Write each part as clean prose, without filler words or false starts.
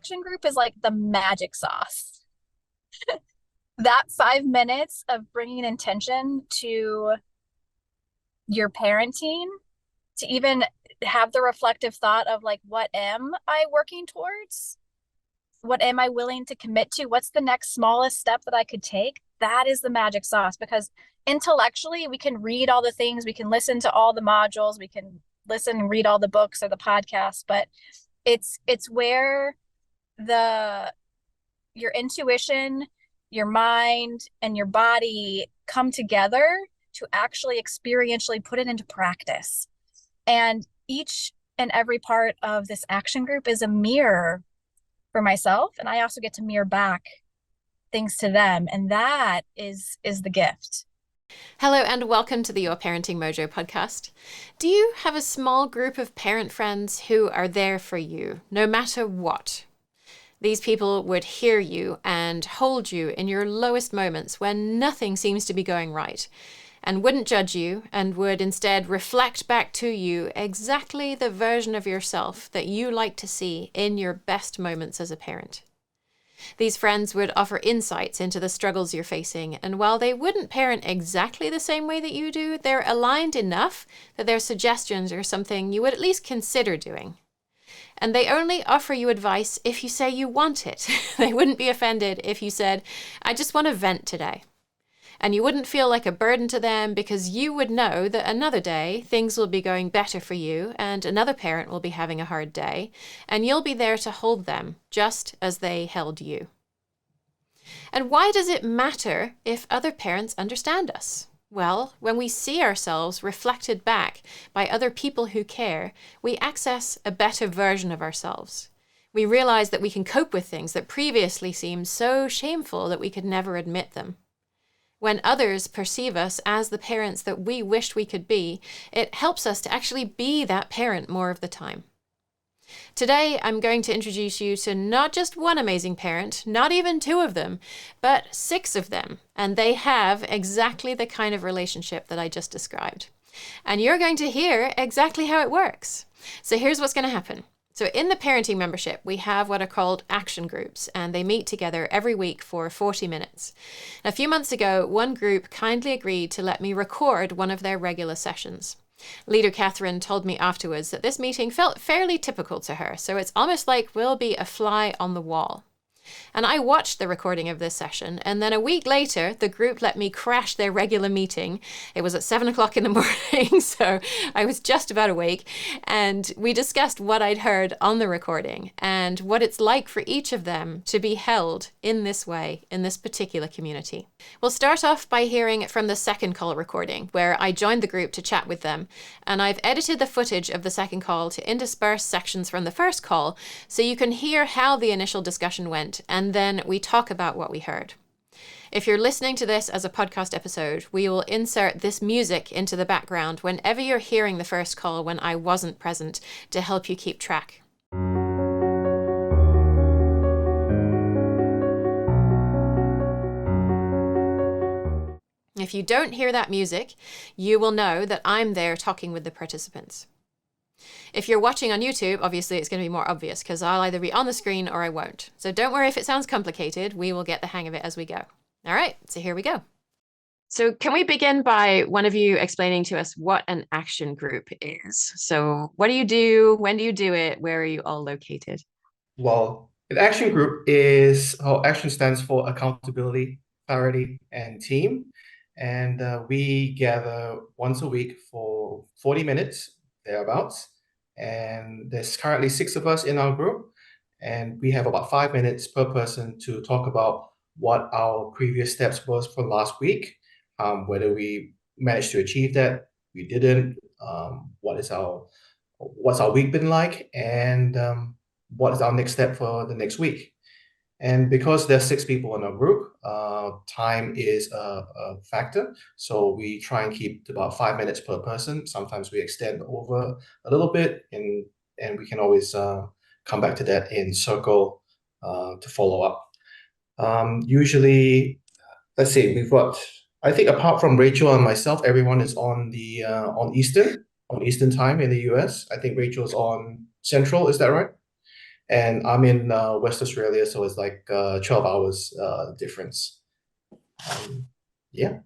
action group is like the magic sauce. That 5 minutes of bringing intention to your parenting, to even have the reflective thought of like, what am I working towards? What am I willing to commit to? What's the next smallest step that I could take? That is the magic sauce, because intellectually we can read all the things, we can listen to all the modules, we can listen and read all the books or the podcasts, but it's where the your intuition, your mind, and your body come together to actually experientially put it into practice. And each and every part of this action group is a mirror for myself, and I also get to mirror back things to them, and that is the gift. Hello and welcome to the Your Parenting Mojo podcast. Do you have a small group of parent friends who are there for you no matter what? These people would hear you and hold you in your lowest moments when nothing seems to be going right, and wouldn't judge you and would instead reflect back to you exactly the version of yourself that you like to see in your best moments as a parent. These friends would offer insights into the struggles you're facing, and while they wouldn't parent exactly the same way that you do, they're aligned enough that their suggestions are something you would at least consider doing. And they only offer you advice if you say you want it. They wouldn't be offended if you said, I just want to vent today. And you wouldn't feel like a burden to them because you would know that another day things will be going better for you and another parent will be having a hard day, and you'll be there to hold them just as they held you. And why does it matter if other parents understand us? Well, when we see ourselves reflected back by other people who care, we access a better version of ourselves. We realize that we can cope with things that previously seemed so shameful that we could never admit them. When others perceive us as the parents that we wished we could be, it helps us to actually be that parent more of the time. Today, I'm going to introduce you to not just one amazing parent, not even two of them, but 6 of them, and they have exactly the kind of relationship that I just described. And you're going to hear exactly how it works. So here's what's going to happen. So in the parenting membership, we have what are called action groups, and they meet together every week for 40 minutes. A few months ago, one group kindly agreed to let me record one of their regular sessions. Leader Katherine told me afterwards that this meeting felt fairly typical to her, so it's almost like we'll be a fly on the wall. And I watched the recording of this session, and then a week later, the group let me crash their regular meeting. It was at 7 o'clock in the morning, so I was just about awake, and we discussed what I'd heard on the recording and what it's like for each of them to be held in this way in this particular community. We'll start off by hearing from the second call recording, where I joined the group to chat with them, and I've edited the footage of the second call to intersperse sections from the first call so you can hear how the initial discussion went, and then we talk about what we heard. If you're listening to this as a podcast episode, we will insert this music into the background whenever you're hearing the first call when I wasn't present to help you keep track. If you don't hear that music, you will know that I'm there talking with the participants. If you're watching on YouTube, obviously it's going to be more obvious because I'll either be on the screen or I won't. So don't worry if it sounds complicated. We will get the hang of it as we go. All right, so here we go. So can we begin by one of you explaining to us what an action group is? So what do you do? When do you do it? Where are you all located? Well, an action group is, action stands for accountability, clarity, and team. And we gather once a week for 40 minutes, thereabouts. And there's currently 6 of us in our group. And we have about 5 minutes per person to talk about what our previous steps was for last week, whether we managed to achieve that, we didn't, what's our week been like, and what is our next step for the next week. And because there's 6 people in our group, time is a factor. So we try and keep to about 5 minutes per person. Sometimes we extend over a little bit, and we can always come back to that in circle to follow up. Usually, let's see, we've got, I think apart from Rachel and myself, everyone is on the on Eastern time in the US. I think Rachel's on Central, is that right? And I'm in West Australia, so it's like 12 hours difference. Yeah.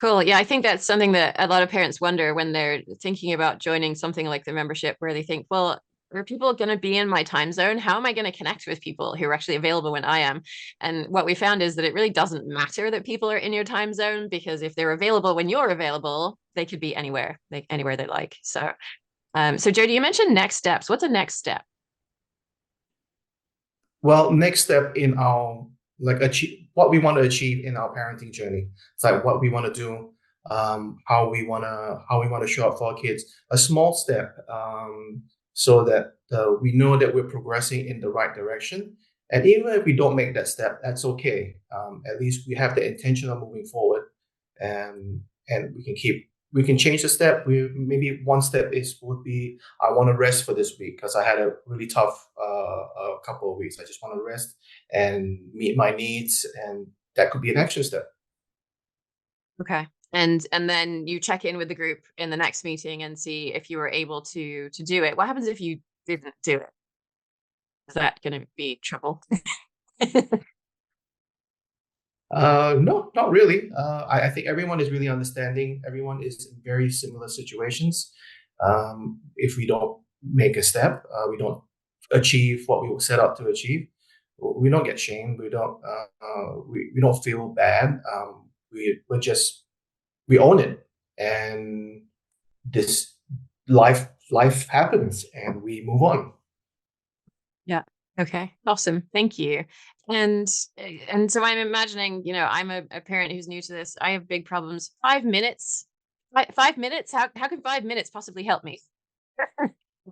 Cool. Yeah, I think that's something that a lot of parents wonder when they're thinking about joining something like the membership, where they think, well, are people going to be in my time zone? How am I going to connect with people who are actually available when I am? And what we found is that it really doesn't matter that people are in your time zone, because if they're available when you're available, they could be anywhere, anywhere they like. So, so Jody, you mentioned next steps. What's a next step? Well, next step in our like achieve what we want to achieve in our parenting journey. It's like what we want to do, how we want to show up for our kids. A small step, so that we know that we're progressing in the right direction. And even if we don't make that step, that's okay. At least we have the intention of moving forward, and we can change the step. We maybe one step would be I want to rest for this week because I had a really tough couple of weeks. I just want to rest and meet my needs, and that could be an action step. Okay. And then you check in with the group in the next meeting and see if you were able to do it. What happens if you didn't do it? Is that going to be trouble? No, not really. I think everyone is really understanding. Everyone is in very similar situations. If we don't make a step, we don't achieve what we were set out to achieve. We don't get shamed. We don't feel bad. We own it, and this life happens, and we move on. Yeah. Okay. Awesome. Thank you. And and so I'm imagining, I'm a parent who's new to this. I have big problems. 5 minutes. 5 minutes? How can 5 minutes possibly help me?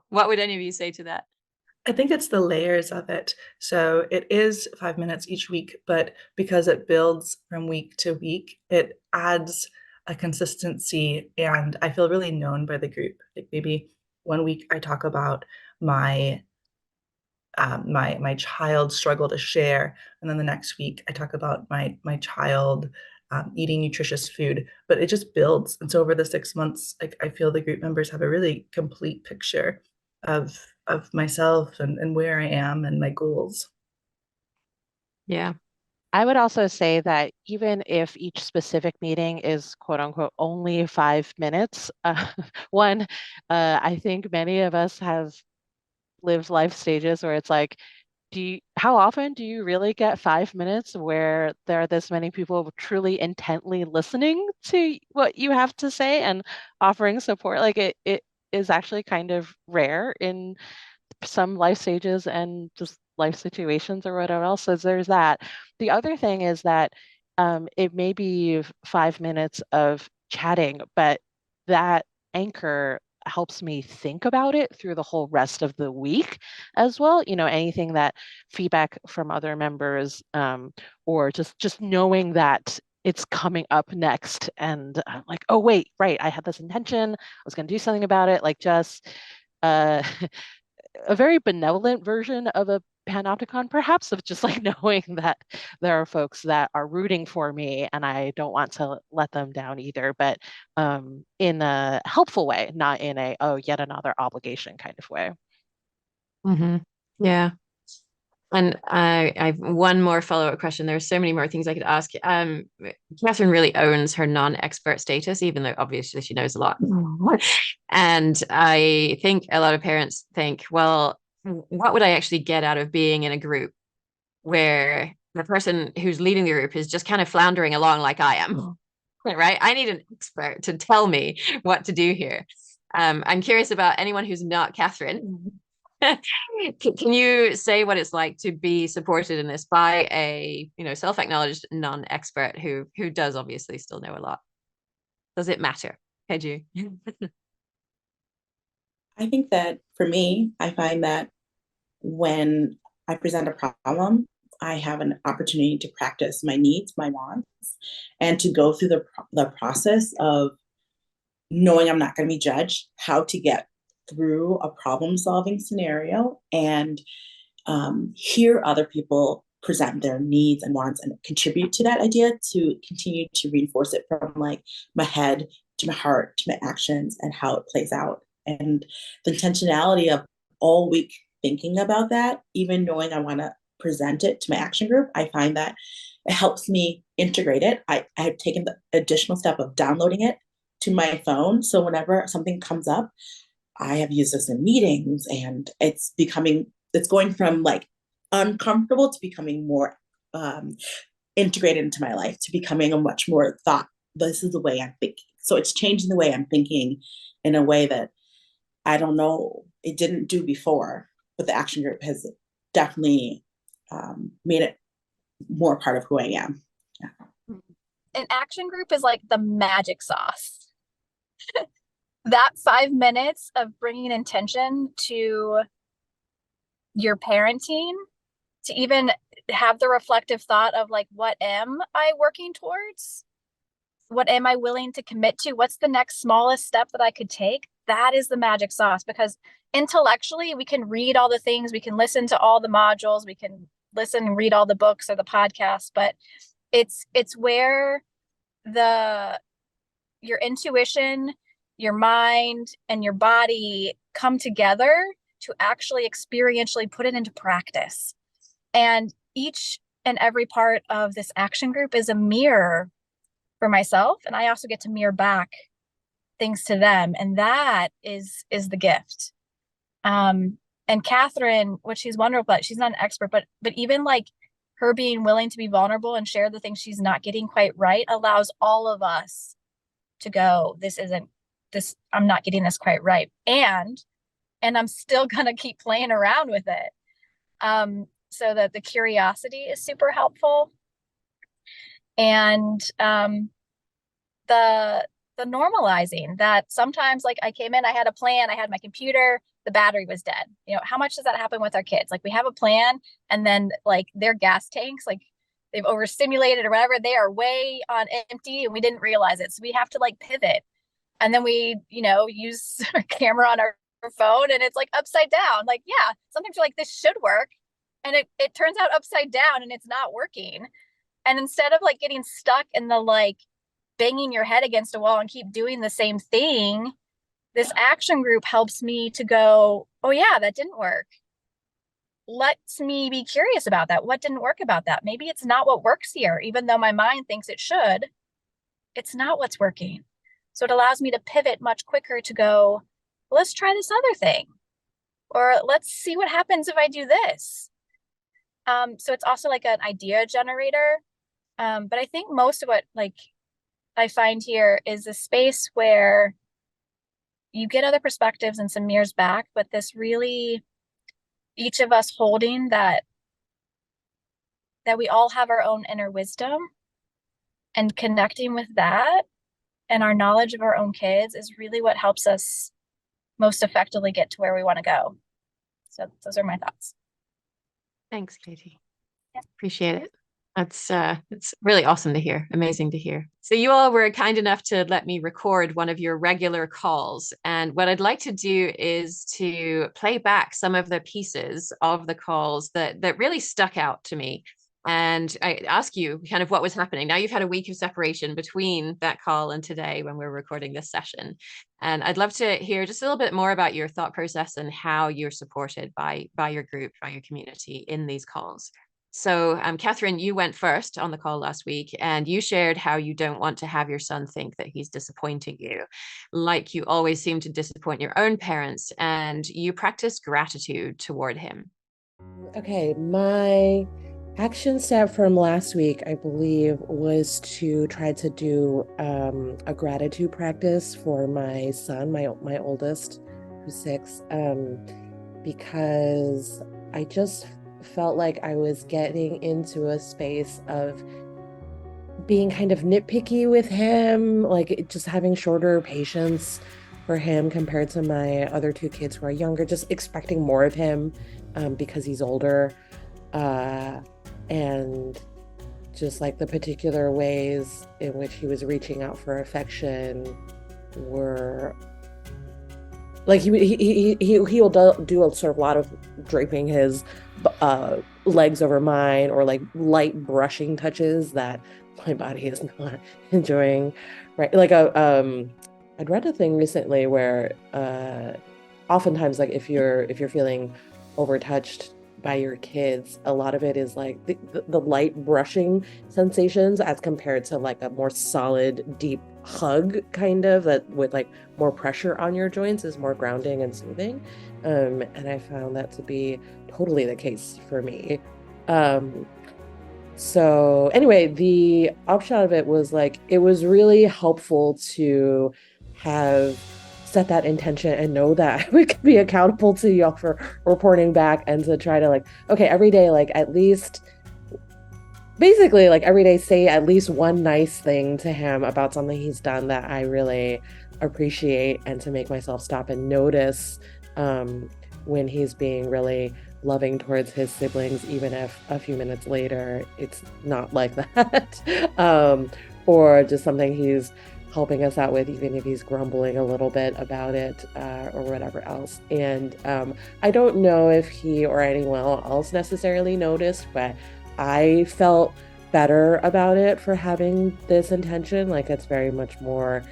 What would any of you say to that? I think it's the layers of it. So it is 5 minutes each week, but because it builds from week to week, it adds a consistency, and I feel really known by the group. Like maybe one week I talk about my my child struggle to share, and then the next week I talk about my child eating nutritious food. But it just builds, and so over the 6 months, I feel the group members have a really complete picture of myself and where I am and my goals. Yeah. I would also say that even if each specific meeting is quote unquote only 5 minutes, one, I think many of us have lived life stages where it's like, how often do you really get 5 minutes where there are this many people truly intently listening to what you have to say and offering support? Like it is actually kind of rare in some life stages and just life situations or whatever else. So there's that. The other thing is that it may be 5 minutes of chatting, but that anchor helps me think about it through the whole rest of the week as well. Anything that feedback from other members, or just knowing that it's coming up next, and I'm like, oh wait, right, I had this intention, I was going to do something about it. Like just uh a very benevolent version of a panopticon, perhaps, of just like knowing that there are folks that are rooting for me and I don't want to let them down either, but in a helpful way, not in a, oh, yet another obligation kind of way. Mm-hmm. Yeah. And I have one more follow-up question. There's so many more things I could ask. Katherine really owns her non-expert status, even though obviously she knows a lot. And I think a lot of parents think, well, what would I actually get out of being in a group where the person who's leading the group is just kind of floundering along like I am, right? I need an expert to tell me what to do here. I'm curious about anyone who's not Katherine. Can you say what it's like to be supported in this by a self-acknowledged non-expert who does obviously still know a lot? Does it matter? Peju? I think that for me, I find that when I present a problem, I have an opportunity to practice my needs, my wants, and to go through the process of knowing I'm not going to be judged, how to get through a problem solving scenario, and hear other people present their needs and wants and contribute to that idea to continue to reinforce it from like my head to my heart to my actions and how it plays out. And the intentionality of all week thinking about that, even knowing I want to present it to my action group, I find that it helps me integrate it. I've taken the additional step of downloading it to my phone. So whenever something comes up, I have used this in meetings, and it's going from like uncomfortable to becoming more integrated into my life, to becoming a much more thought, this is the way I'm thinking. So it's changing the way I'm thinking in a way that I don't know, it didn't do before, but the action group has definitely made it more part of who I am. Yeah. An action group is like the magic sauce. That 5 minutes of bringing intention to your parenting, to even have the reflective thought of like, what am I working towards? What am I willing to commit to? What's the next smallest step that I could take? That is the magic sauce, because intellectually we can read all the things, we can listen to all the modules, we can listen and read all the books or the podcasts, but it's where your intuition, your mind, and your body come together to actually experientially put it into practice. And each and every part of this action group is a mirror for myself, and I also get to mirror back things to them, and that is the gift. And Katherine, what she's wonderful at, she's not an expert, but even like her being willing to be vulnerable and share the things she's not getting quite right allows all of us to go, I'm not getting this quite right, and I'm still gonna keep playing around with it. So that the curiosity is super helpful. And the normalizing that sometimes, like, I came in, I had a plan, I had my computer, the battery was dead. How much does that happen with our kids? Like, we have a plan, and then like their gas tanks, like they've overstimulated or whatever, they are way on empty and we didn't realize it. So we have to like pivot. And then we, use our camera on our phone and it's like upside down. Like, yeah, sometimes you're like, this should work. And it turns out upside down and it's not working. And instead of like getting stuck in the like banging your head against a wall and keep doing the same thing, this action group helps me to go, oh yeah, that didn't work. Lets me be curious about that. What didn't work about that? Maybe it's not what works here, even though my mind thinks it should. It's not what's working. So it allows me to pivot much quicker to go, let's try this other thing. Or let's see what happens if I do this. So it's also like an idea generator. But I think most of what like I find here is a space where you get other perspectives and some mirrors back, but this really, each of us holding that we all have our own inner wisdom, and connecting with that and our knowledge of our own kids is really what helps us most effectively get to where we want to go. So those are my thoughts. Thanks, Kati. Yeah. Appreciate it. It's really awesome to hear. Amazing to hear. So you all were kind enough to let me record one of your regular calls. And what I'd like to do is to play back some of the pieces of the calls that really stuck out to me. And I ask you kind of what was happening. Now you've had a week of separation between that call and today when we're recording this session. And I'd love to hear just a little bit more about your thought process and how you're supported by your group, by your community in these calls. So, Katherine, you went first on the call last week, and you shared how you don't want to have your son think that he's disappointing you, like you always seem to disappoint your own parents, and you practice gratitude toward him. Okay, my action step from last week, I believe, was to try to do a gratitude practice for my son, my oldest, who's 6, because I just felt like I was getting into a space of being kind of nitpicky with him, like just having shorter patience for him compared to my other 2 kids who are younger, just expecting more of him because he's older, and just like the particular ways in which he was reaching out for affection were like he'll do a sort of lot of draping his legs over mine, or like light brushing touches that my body is not enjoying, right? Like I'd read a thing recently where oftentimes, like if you're feeling overtouched by your kids, a lot of it is like the light brushing sensations as compared to like a more solid, deep hug kind of that with like more pressure on your joints is more grounding and soothing. And I found that to be totally the case for me. So anyway, the upshot of it was like, it was really helpful to have set that intention and know that we could be accountable to y'all for reporting back, and to try to like, okay, every day, like at least, basically like every day say at least one nice thing to him about something he's done that I really appreciate, and to make myself stop and notice when he's being really loving towards his siblings, even if a few minutes later it's not like that. Or just something he's helping us out with, even if he's grumbling a little bit about it, or whatever else. And I don't know if he or anyone else necessarily noticed, but I felt better about it for having this intention. Like, it's very much more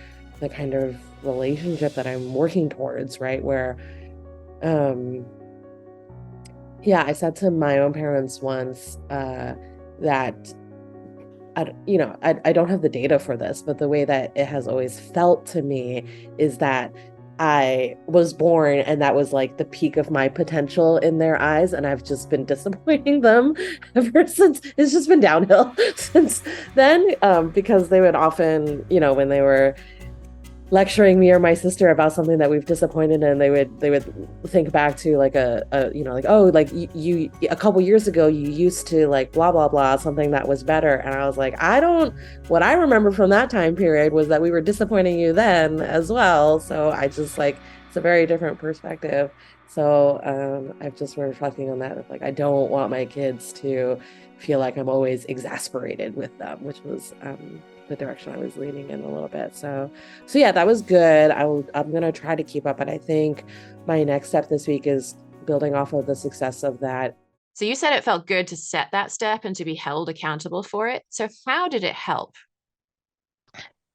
the kind of relationship that I'm working towards, right? Where yeah, I said to my own parents once that I don't have the data for this, but the way that it has always felt to me is that I was born and that was like the peak of my potential in their eyes, and I've just been disappointing them ever since. It's just been downhill since then, because they would often, when they were lecturing me or my sister about something that we've disappointed in, they would think back to like like, oh, like you a couple years ago you used to like blah blah blah, something that was better. And I was like, what I remember from that time period was that we were disappointing you then as well. So I just like, it's a very different perspective. So I've just been reflecting on that. Like, I don't want my kids to feel like I'm always exasperated with them, which was the direction I was leaning in a little bit. So yeah, that was good. I'm going to try to keep up, but I think my next step this week is building off of the success of that. So you said it felt good to set that step and to be held accountable for it. So how did it help?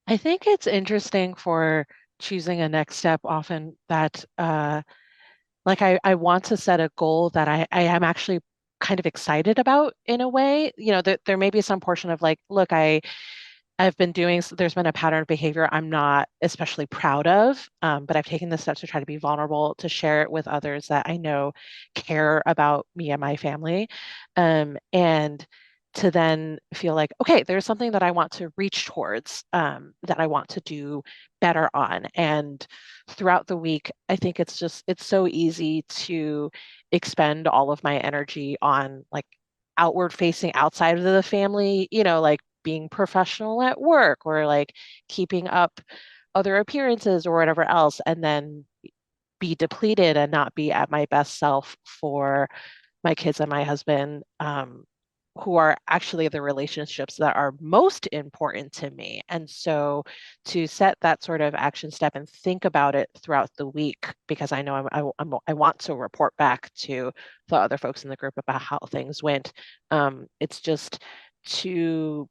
I think it's interesting for choosing a next step often that, like I want to set a goal that I am actually kind of excited about in a way. There may be some portion of like, look, I've been there's been a pattern of behavior I'm not especially proud of, but I've taken the steps to try to be vulnerable, to share it with others that I know care about me and my family, and to then feel like, okay, there's something that I want to reach towards, that I want to do better on. And throughout the week, I think it's so easy to expend all of my energy on like outward facing outside of the family, like being professional at work or like keeping up other appearances or whatever else, and then be depleted and not be at my best self for my kids and my husband, who are actually the relationships that are most important to me. And so to set that sort of action step and think about it throughout the week, because I know I want to report back to the other folks in the group about how things went. It's just to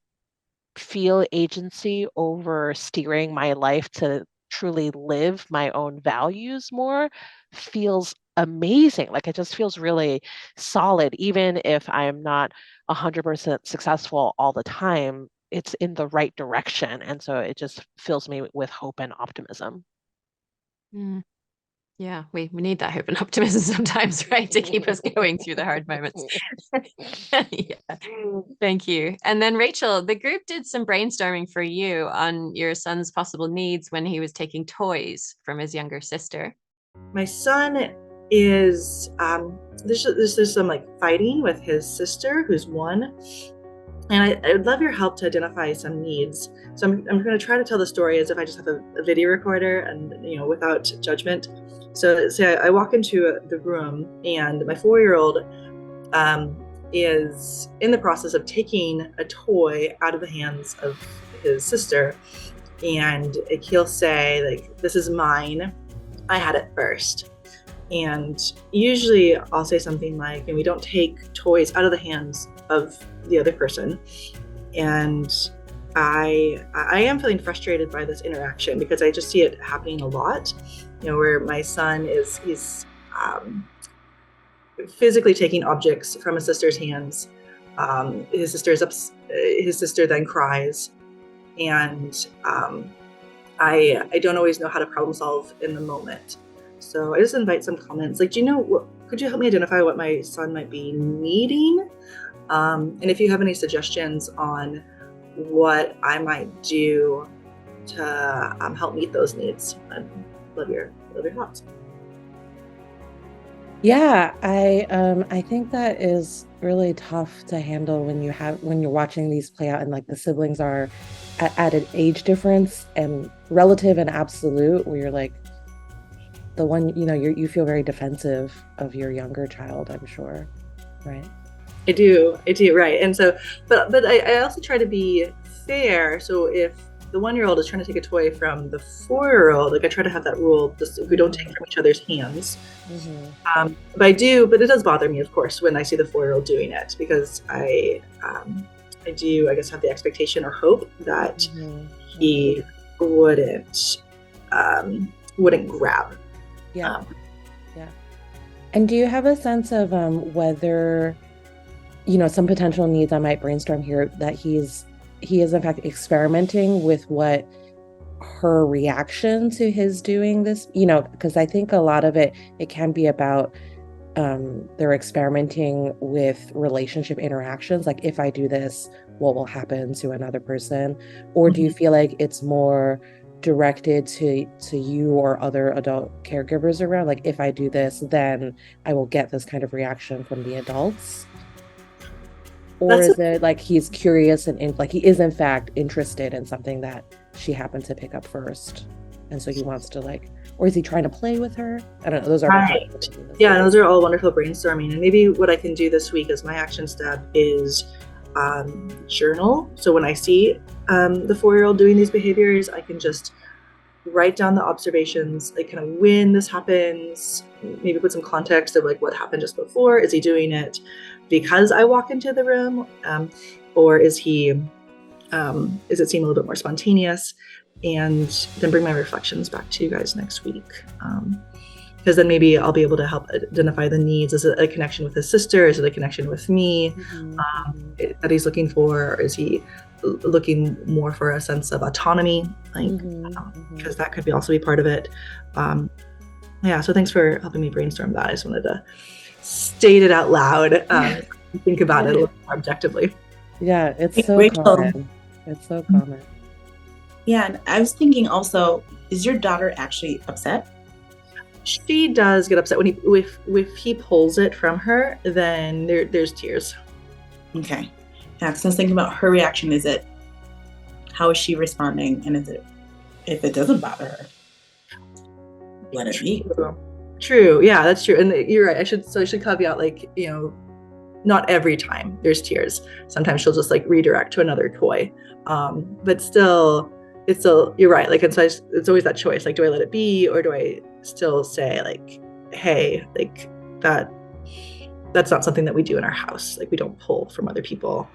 feel agency over steering my life to truly live my own values more feels amazing. Like, it just feels really solid. Even if I'm not 100% successful all the time, it's in the right direction. And so it just fills me with hope and optimism. Mm. Yeah, we need that hope and optimism sometimes, right? To keep us going through the hard moments. Yeah, thank you. And then Rachel, the group did some brainstorming for you on your son's possible needs when he was taking toys from his younger sister. My son is, there's some like fighting with his sister who's 1. And I would love your help to identify some needs. So I'm going to try to tell the story as if I just have a video recorder and, without judgment. So say I walk into the room and my 4-year-old is in the process of taking a toy out of the hands of his sister. And he'll say, like, this is mine. I had it first. And usually I'll say something like, and we don't take toys out of the hands of the other person. And I am feeling frustrated by this interaction because I just see it happening a lot, where my son he's physically taking objects from his sister's hands. His sister then cries, and I don't always know how to problem solve in the moment. So I just invite some comments. Like, could you help me identify what my son might be needing? And if you have any suggestions on what I might do to help meet those needs, I'd love your thoughts. Yeah, I think that is really tough to handle when you're watching these play out and like the siblings are at an age difference and relative and absolute, where you're like the one, you feel very defensive of your younger child, I'm sure, right? I do, right. And so, but I also try to be fair. So if the 1-year-old is trying to take a toy from the 4-year-old, like I try to have that rule, just we don't take from each other's hands. Mm-hmm. But it does bother me, of course, when I see the 4-year-old doing it, because I do, I guess, have the expectation or hope that Mm-hmm. he wouldn't grab. Yeah. Yeah. And do you have a sense of whether, some potential needs I might brainstorm here, that he is in fact experimenting with what her reaction to his doing this, because I think a lot of it can be about they're experimenting with relationship interactions, like if I do this, what will happen to another person? Or do you feel like it's more directed to you or other adult caregivers around, like if I do this, then I will get this kind of reaction from the adults? Or is it like he's curious and like he is in fact interested in something that she happened to pick up first, and so he wants to or is he trying to play with her? I don't know. Those are right. Yeah, those are all wonderful brainstorming. And maybe what I can do this week as my action step is journal. So when I see the 4-year-old doing these behaviors, I can just write down the observations, like kind of when this happens, maybe put some context of like what happened just before. Is he doing it because I walk into the room, or is it seem a little bit more spontaneous? And then bring my reflections back to you guys next week, because then maybe I'll be able to help identify the needs. Is it a connection with his sister? Is it a connection with me that he's looking for? Or is he looking more for a sense of autonomy, because that could also be part of it. So thanks for helping me brainstorm that. I just wanted to state it out loud, think about it a little more objectively. Yeah, it's so common. It's so common. Yeah, and I was thinking also, is your daughter actually upset? She does get upset when if he pulls it from her, then there's tears. Okay. Yeah, because I was thinking about her reaction. How is she responding? And if it doesn't bother her, let it be. True. Yeah, that's true. And you're right. I should caveat, not every time there's tears. Sometimes she'll just redirect to another toy. But still, you're right. And so it's always that choice. Do I let it be, or do I still say hey, that's not something that we do in our house. We don't pull from other people.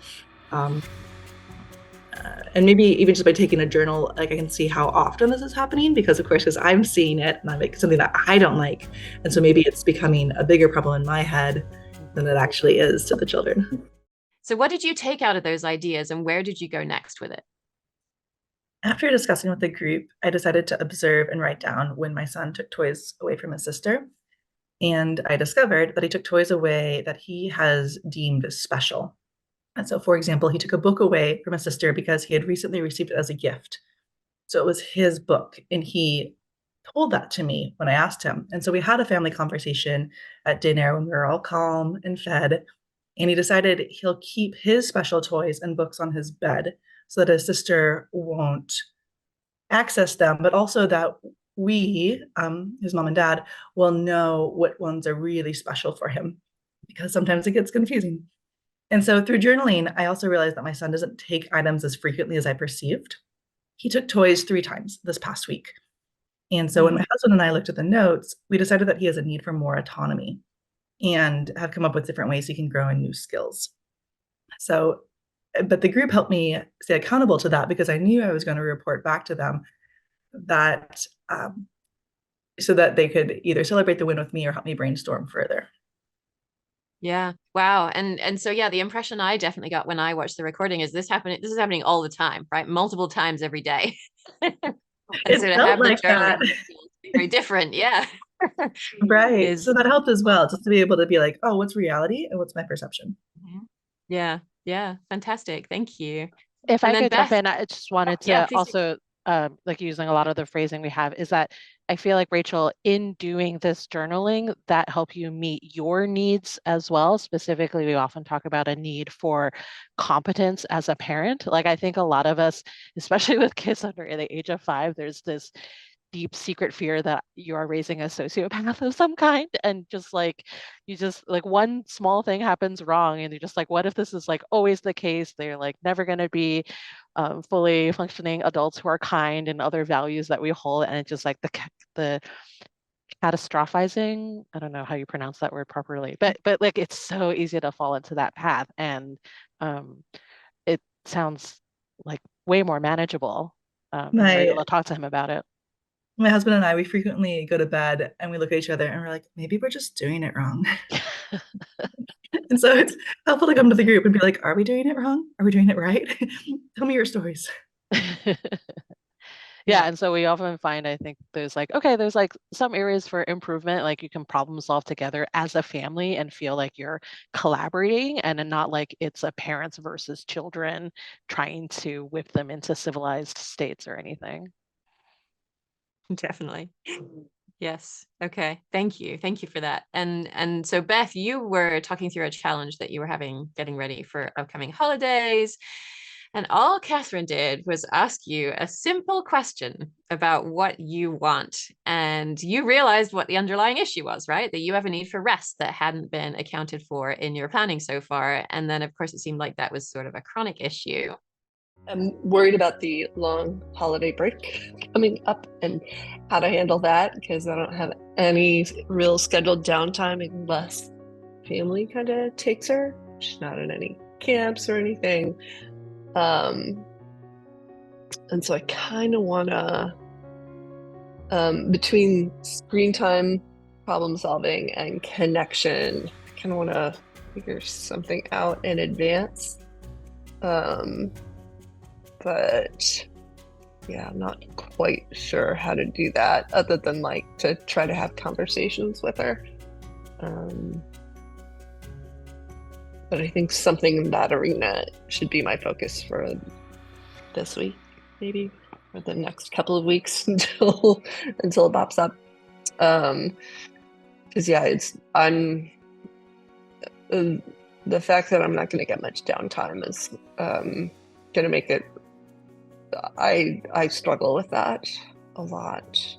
And maybe even just by taking a journal, I can see how often this is happening, because of course, because I'm seeing it and I'm something that I don't like. And so maybe it's becoming a bigger problem in my head than it actually is to the children. So what did you take out of those ideas, and where did you go next with it? After discussing with the group, I decided to observe and write down when my son took toys away from his sister. And I discovered that he took toys away that he has deemed special. And so, for example, he took a book away from his sister because he had recently received it as a gift. So it was his book, and he told that to me when I asked him. And so we had a family conversation at dinner when we were all calm and fed. And he decided he'll keep his special toys and books on his bed so that his sister won't access them, but also that we, his mom and dad, will know what ones are really special for him, because sometimes it gets confusing. And so through journaling, I also realized that my son doesn't take items as frequently as I perceived. He took toys 3 times this past week. And so when my husband and I looked at the notes, we decided that he has a need for more autonomy and have come up with different ways he can grow in new skills. So, but the group helped me stay accountable to that, because I knew I was going to report back to them that so that they could either celebrate the win with me or help me brainstorm further. Yeah. Wow. And so yeah, the impression I definitely got when I watched the recording is this is happening all the time, right? Multiple times every day. And so It to felt have the like that. journaling be very different, yeah. Right. Is So that helped as well, just to be able to be like, oh, what's reality and what's my perception? yeah, yeah, fantastic. Thank you. If And I then could jump Beth, in, I just wanted yeah, to please do. also, like using a lot of the phrasing we have, is that I feel like, Rachel, in doing this journaling, that help you meet your needs as well. Specifically, we often talk about a need for competence as a parent. Like, I think a lot of us, especially with kids under the age of 5, there's this deep secret fear that you are raising a sociopath of some kind, and just like you just like one small thing happens wrong and you're just like, what if this is like always the case? They're like never going to be fully functioning adults who are kind and other values that we hold, and it's just like the catastrophizing, I don't know how you pronounce that word properly, but like it's so easy to fall into that path, and um it sounds like way more manageable, and you're able My to talk to him about it. my husband and I, we frequently go to bed and we look at each other and we're like, maybe we're just doing it wrong. And so it's helpful to come to the group and be like, are we doing it wrong? Are we doing it right? Tell me your stories. Yeah, and so we often find, I think there's like, okay, there's like some areas for improvement, like you can problem solve together as a family and feel like you're collaborating, and not like it's a parents versus children trying to whip them into civilized states or anything. Definitely. Yes. Okay. Thank you. Thank you for that. And so Beth, you were talking through a challenge that you were having getting ready for upcoming holidays. And all Katherine did was ask you a simple question about what you want. And you realized what the underlying issue was, right? That you have a need for rest that hadn't been accounted for in your planning so far. And then, of course, it seemed like that was sort of a chronic issue. I'm worried about the long holiday break coming up and how to handle that, because I don't have any real scheduled downtime unless family kind of takes her. She's not in any camps or anything. And so I kind of want to, between screen time, problem solving, and connection, kind of want to figure something out in advance. But yeah, I'm not quite sure how to do that, other than like to try to have conversations with her. But I think something in that arena should be my focus for this week, maybe, or the next couple of weeks until it pops up. Because yeah, I'm the fact that I'm not going to get much downtime is going to make it. I struggle with that a lot.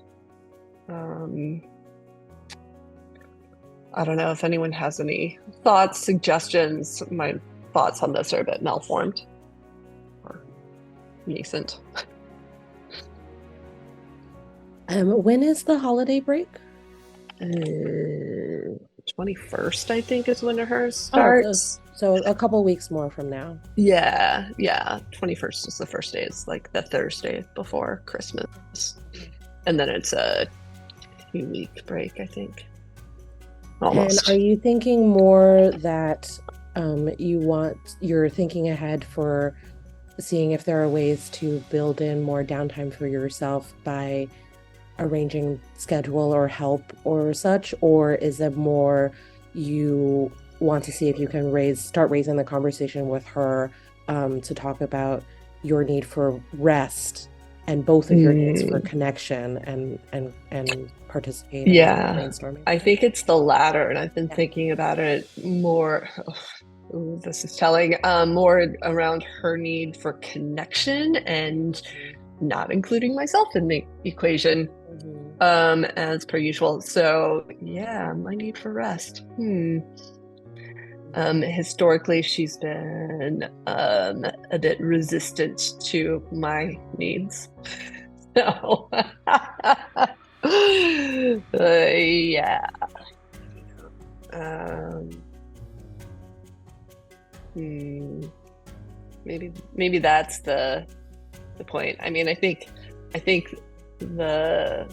I don't know if anyone has any thoughts, suggestions. My thoughts on this are a bit malformed or nascent. When is the holiday break? 21st, I think, is when hers Oh, starts. so a couple weeks more from now. Yeah. 21st is the first day. It's like the Thursday before Christmas. And then it's a 2-week break, I think. Almost. And are you thinking more that you're thinking ahead for seeing if there are ways to build in more downtime for yourself by arranging schedule or help or such? Or is it more you want to see if you can start raising the conversation with her to talk about your need for rest and both of your needs for connection and participating in brainstorming? I think it's the latter, and I've been thinking about it more. Ooh, this is telling. More around her need for connection and not including myself in the equation, as per usual. So yeah, my need for rest. Historically, she's been a bit resistant to my needs. So, yeah. Maybe that's the point. I mean, I think the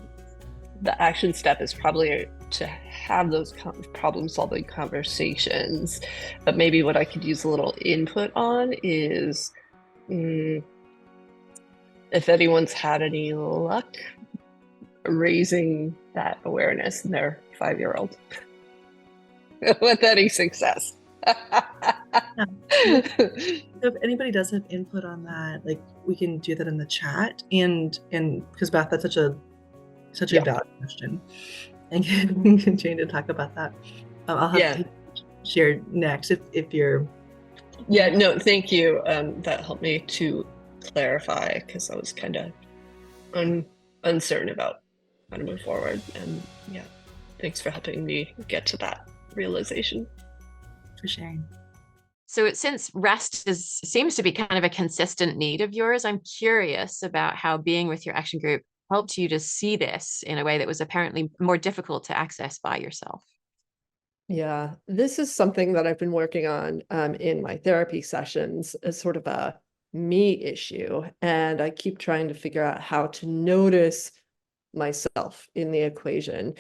action step is probably to have those problem-solving conversations. But maybe what I could use a little input on is if anyone's had any luck raising that awareness in their 5-year-old with any success. If anybody does have input on that, like we can do that in the chat, and because Beth, that's such a valid question, and we can continue to talk about that. I'll have to share next if you're. Yeah, no, thank you. That helped me to clarify, because I was kind of uncertain about how to move forward, and yeah, thanks for helping me get to that realization. For sharing. So since rest seems to be kind of a consistent need of yours, I'm curious about how being with your action group helped you to see this in a way that was apparently more difficult to access by yourself. Yeah, this is something that I've been working on in my therapy sessions as sort of a me issue. And I keep trying to figure out how to notice myself in the equation.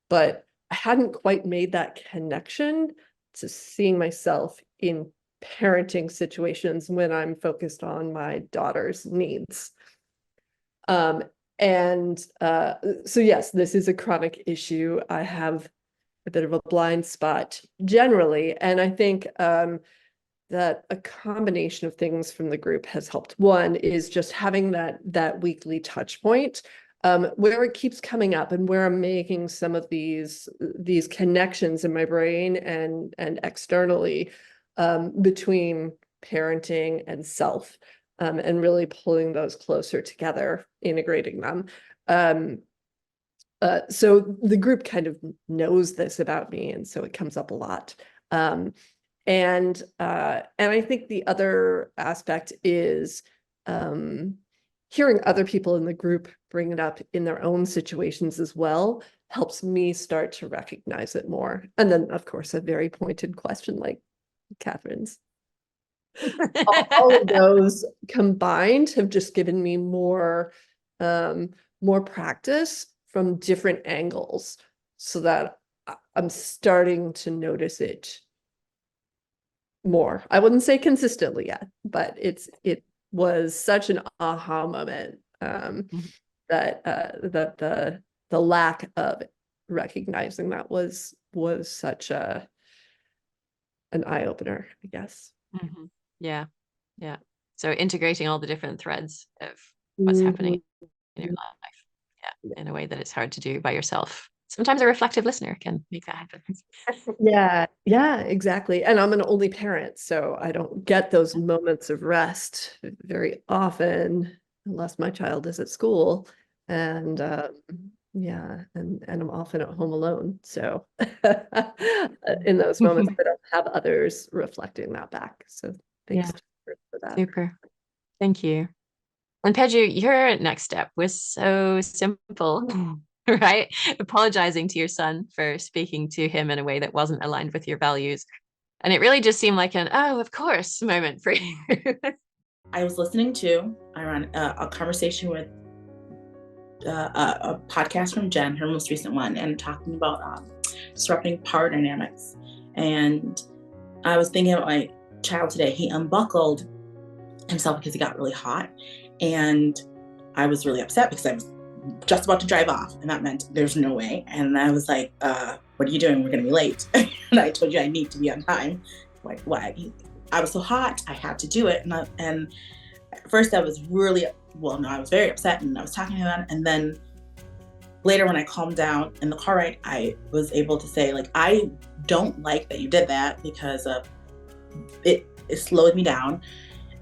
But I hadn't quite made that connection to seeing myself in parenting situations when I'm focused on my daughter's needs. So yes, this is a chronic issue. I have a bit of a blind spot generally, and I think that a combination of things from the group has helped. One is just having that weekly touch point where it keeps coming up and where I'm making some of these connections in my brain and externally between parenting and self, and really pulling those closer together, integrating them. So the group kind of knows this about me, and so it comes up a lot. And I think the other aspect is hearing other people in the group bring it up in their own situations as well helps me start to recognize it more. And then, of course, a very pointed question like Katherine's. all of those combined have just given me more practice from different angles, so that I'm starting to notice it more. I wouldn't say consistently yet, but it was such an aha moment that the lack of recognizing that was such an eye-opener, I guess. Mm-hmm. Yeah. So integrating all the different threads of what's happening in your life, in a way that it's hard to do by yourself. Sometimes a reflective listener can make that happen. Yeah, exactly. And I'm an only parent, so I don't get those moments of rest very often, unless my child is at school. And and I'm often at home alone. So in those moments, I don't have others reflecting that back. So thanks for that. Super. Thank you. And Peju, your next step was so simple. Right? Apologizing to your son for speaking to him in a way that wasn't aligned with your values. And it really just seemed like an, oh, of course moment for you. I was listening to a conversation with a podcast from Jen, her most recent one, and talking about disrupting power dynamics. And I was thinking about my child today. He unbuckled himself because he got really hot. And I was really upset because I was just about to drive off, and that meant there's no way. And I was like, what are you doing? We're gonna be late. And I told you I need to be on time. Like, why? I was so hot, I had to do it. And at first I was really, I was very upset, and I was talking to him. And then later when I calmed down in the car ride, I was able to say, like, I don't like that you did that, because it slowed me down.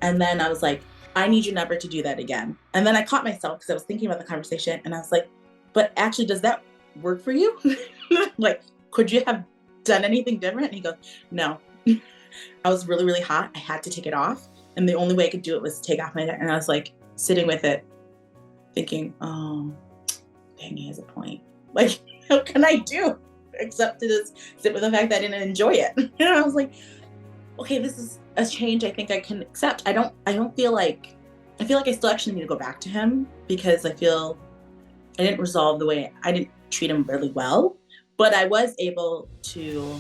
And then I was like, I need you never to do that again. And then I caught myself because I was thinking about the conversation, and I was like, but actually, does that work for you? Like, could you have done anything different? And he goes, no. I was really, really hot. I had to take it off. And the only way I could do it was to take off my neck. And I was like sitting with it thinking, oh, dang, he has a point. Like, what can I do except to just sit with the fact that I didn't enjoy it? And I was like, okay, this is a change I think I can accept. I feel like I still actually need to go back to him, because I feel I didn't resolve the way I didn't treat him really well, but I was able to,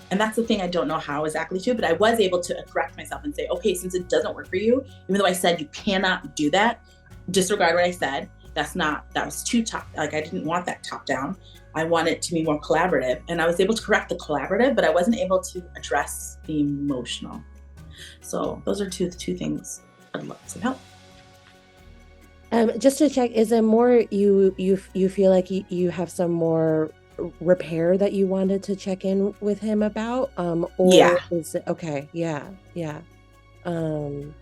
and that's the thing I don't know how exactly to, but I was able to correct myself and say, okay, since it doesn't work for you, even though I said you cannot do that, disregard what I said. That was too top. Like, I didn't want that top down. I want it to be more collaborative. And I was able to correct the collaborative, but I wasn't able to address the emotional. So those are two things I'd love some help. Just to check, is it more you feel like you have some more repair that you wanted to check in with him about? Or Yeah. is it okay? Yeah. And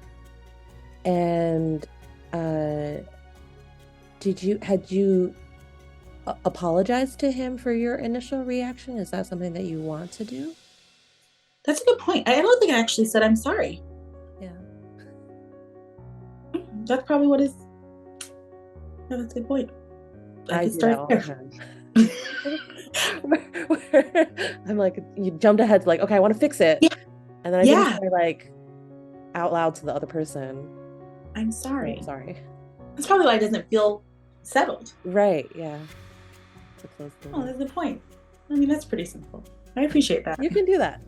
had you apologized to him for your initial reaction? Is that something that you want to do? That's a good point. I don't think I actually said I'm sorry. Yeah. That's probably what is. No, that's a good point. I can start there. I'm like, you jumped ahead, like, okay, I want to fix it. Yeah. And then I didn't say, like, out loud to the other person, I'm sorry. I'm sorry. That's probably why it doesn't feel settled. Right, yeah. Oh, that's the point. I mean, that's pretty simple. I appreciate that. You can do that.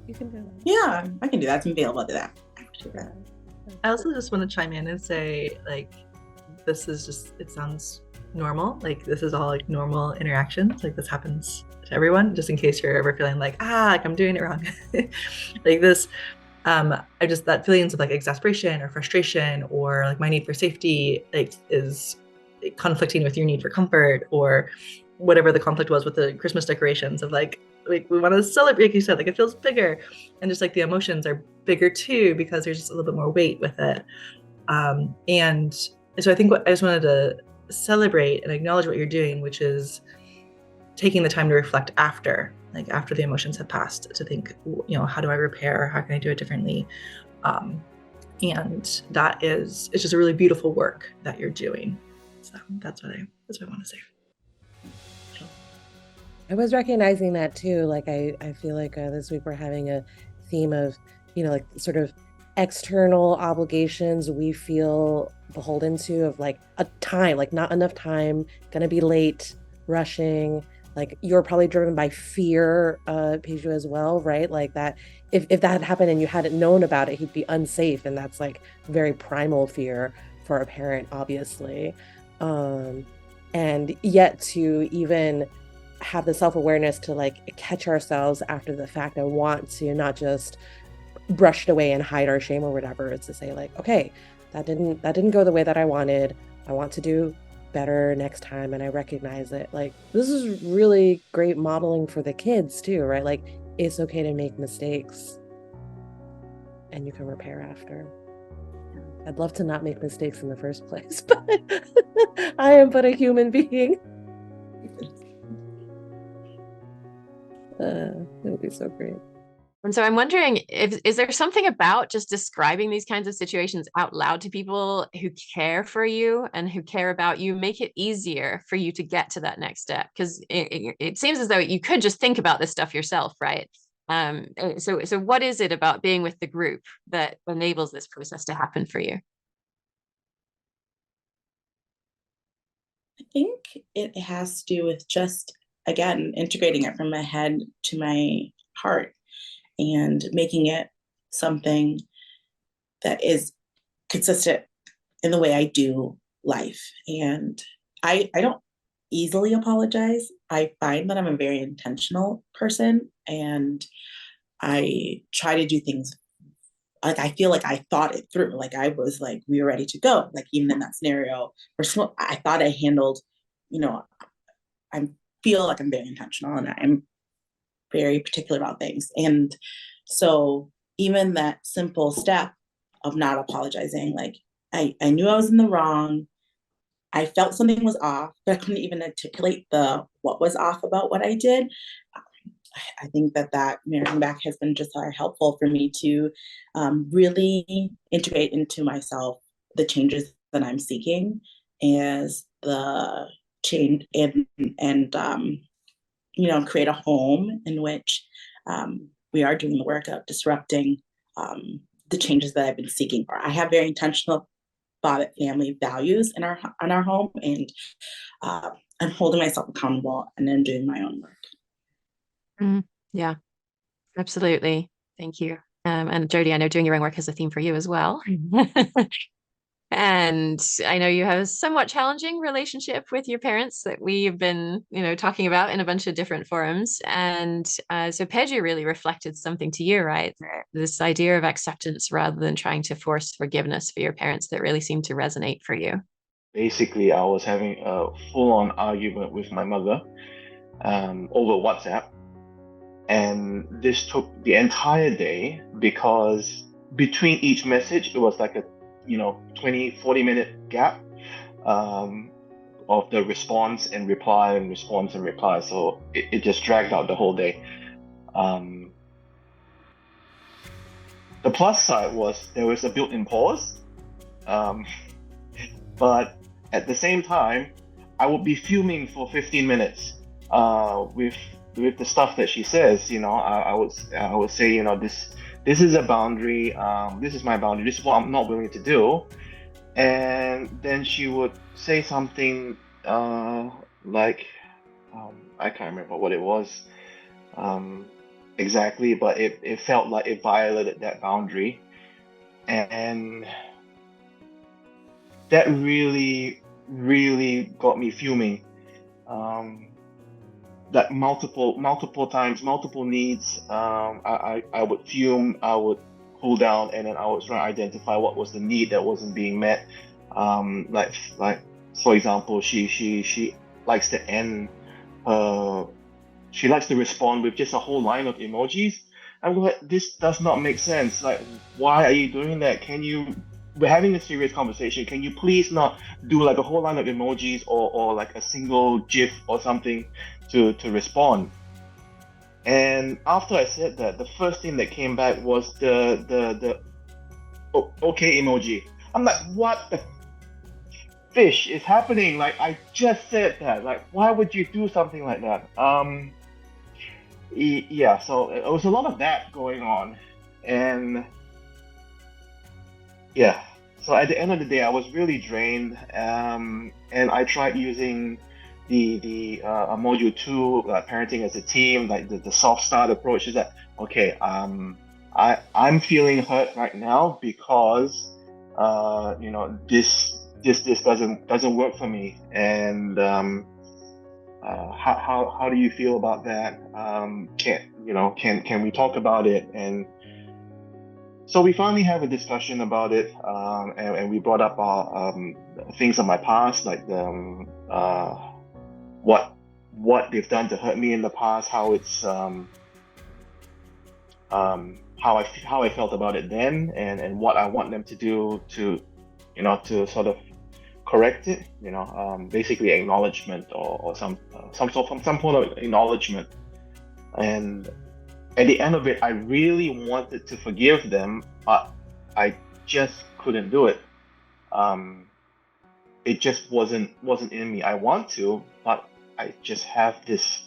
Yeah, I can do that. I'm available to do that. I appreciate that. I also just want to chime in and say, like, this is just, it sounds normal. Like, this is all like normal interactions. Like, this happens to everyone, just in case you're ever feeling like, like I'm doing it wrong. Like this, I just, that feelings of like exasperation or frustration or like my need for safety, like, is conflicting with your need for comfort, or whatever the conflict was with the Christmas decorations of like we want to celebrate, like you said, like it feels bigger, and just like the emotions are bigger too, because there's just a little bit more weight with it. And so I think what I just wanted to celebrate and acknowledge what you're doing, which is taking the time to reflect after the emotions have passed, to think, how do I repair? How can I do it differently? And it's just a really beautiful work that you're doing. So that's what I want to say. I was recognizing that too. Like, I feel like this week we're having a theme of, like sort of external obligations we feel beholden to, of like a time, like not enough time, gonna be late, rushing. Like, you're probably driven by fear, Peju, as well, right? Like that, if that had happened and you hadn't known about it, he'd be unsafe. And that's like very primal fear for a parent, obviously. And yet to even have the self-awareness to like catch ourselves after the fact and want to not just brush it away and hide our shame or whatever. It's to say like, okay, that didn't go the way that I wanted. I want to do better next time, and I recognize it. Like, this is really great modeling for the kids too, right? Like, it's okay to make mistakes and you can repair after. I'd love to not make mistakes in the first place, but I am but a human being. It would be so great. And so I'm wondering, is there something about just describing these kinds of situations out loud to people who care for you and who care about you, make it easier for you to get to that next step? Because it seems as though you could just think about this stuff yourself, right? So what is it about being with the group that enables this process to happen for you? I think it has to do with just, again, integrating it from my head to my heart and making it something that is consistent in the way I do life. And I don't easily apologize. I find that I'm a very intentional person, and I try to do things like I feel like I thought it through. Like, I was like, we were ready to go. Like, even in that scenario, I thought I handled, I feel like I'm very intentional and I'm very particular about things. And so even that simple step of not apologizing, like I knew I was in the wrong. I felt something was off, but I couldn't even articulate what was off about what I did. I think that mirroring back has been just very helpful for me to really integrate into myself the changes that I'm seeking as the change, and create a home in which we are doing the work of disrupting the changes that I've been seeking for. I have very intentional family values in our home, and I'm holding myself accountable and then doing my own work. Yeah, absolutely. Thank you. And Jody, I know doing your own work is a theme for you as well. And I know you have a somewhat challenging relationship with your parents that we've been, talking about in a bunch of different forums. And so Peju really reflected something to you, right? This idea of acceptance rather than trying to force forgiveness for your parents that really seemed to resonate for you. Basically, I was having a full-on argument with my mother over WhatsApp. And this took the entire day because between each message, it was like a 20-40 minute gap of the response and reply and response and reply. So it just dragged out the whole day. The plus side was there was a built-in pause, but at the same time, I would be fuming for 15 minutes with the stuff that she says. I would say, this is a boundary. This is my boundary. This is what I'm not willing to do. And then she would say something like, I can't remember what it was exactly, but it felt like it violated that boundary. And that really, really got me fuming. That multiple times, multiple needs, I would fume, I would cool down, and then I was trying to identify what was the need that wasn't being met. Like for example, she likes to end she likes to respond with just a whole line of emojis. I'm like, this does not make sense. Like, why are you doing that? We're having a serious conversation. Can you please not do like a whole line of emojis or like a single GIF or something to respond? And after I said that, the first thing that came back was the okay emoji. I'm like, what the fish is happening? Like, I just said that. Like, why would you do something like that? Yeah, so it was a lot of that going on. And yeah, so at the end of the day, I was really drained, and I tried using the module 2, parenting as a team, like the soft start approach. Is that okay? I'm feeling hurt right now because this doesn't work for me, and how do you feel about that? Can we talk about it? And so we finally have a discussion about it, and we brought up our things of my past, like what they've done to hurt me in the past, how it's how I felt about it then, and what I want them to do to sort of correct it. Basically acknowledgement or some sort of acknowledgement. And at the end of it, I really wanted to forgive them, but I just couldn't do it. It just wasn't in me. I want to, but I just have this,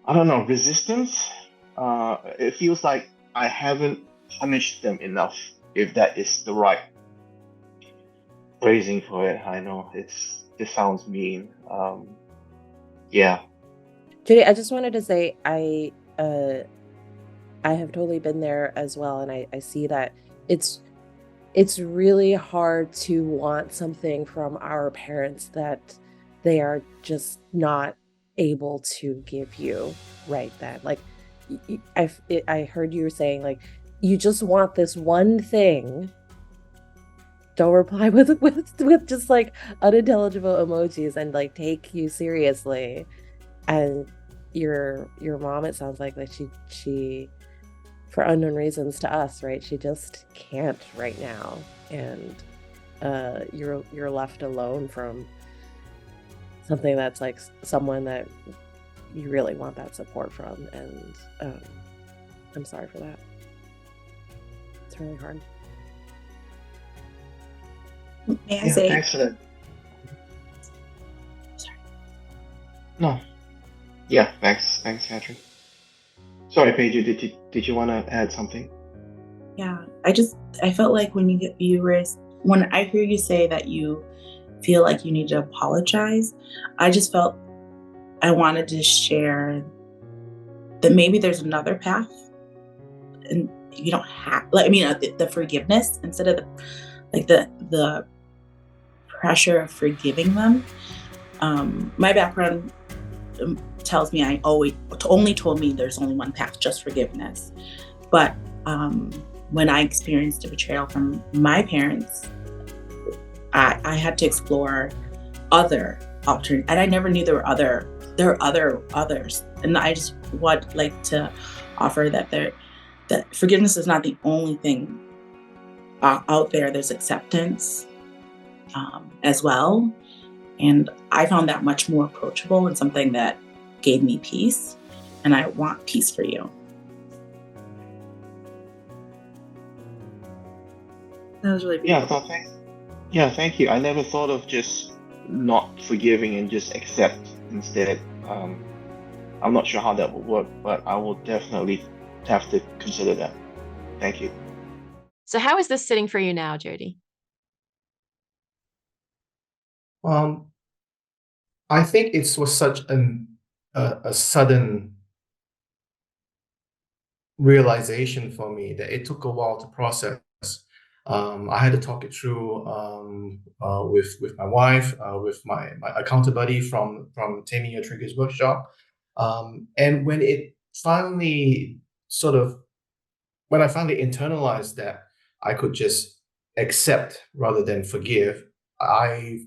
I don't know, resistance. It feels like I haven't punished them enough, if that is the right phrasing for it. I know this sounds mean. Yeah. Jody, I just wanted to say I have totally been there as well, and I see that it's really hard to want something from our parents that they are just not able to give you right then. Like I heard you were saying, like, you just want this one thing. Don't reply with just like unintelligible emojis and like take you seriously. And your mom, it sounds like she for unknown reasons to us, right, she just can't right now, and you're left alone from something that's like someone that you really want that support from. And I'm sorry for that. It's really hard. May I say? Thanks for that. Sorry. No. Yeah, thanks, Katherine. Sorry, Peju, did you want to add something? Yeah, I felt like when when I hear you say that you feel like you need to apologize, I just felt I wanted to share that maybe there's another path, and you don't have, like, I mean, the forgiveness instead of the pressure of forgiving them. My background tells me only told me there's only one path, just forgiveness. But when I experienced a betrayal from my parents, I had to explore other alternate, and I never knew there are others. And I just would like to offer that forgiveness is not the only thing out there. There's acceptance as well. And I found that much more approachable and something that gave me peace. And I want peace for you. That was really beautiful. Thank you. I never thought of just not forgiving and just accept instead. I'm not sure how that will work, but I will definitely have to consider that. Thank you. So how is this sitting for you now, Jody? I think it was such a sudden realization for me that it took a while to process. I had to talk it through with my wife, with my accountability buddy from Taming Your Triggers workshop. And when I finally internalized that I could just accept rather than forgive, I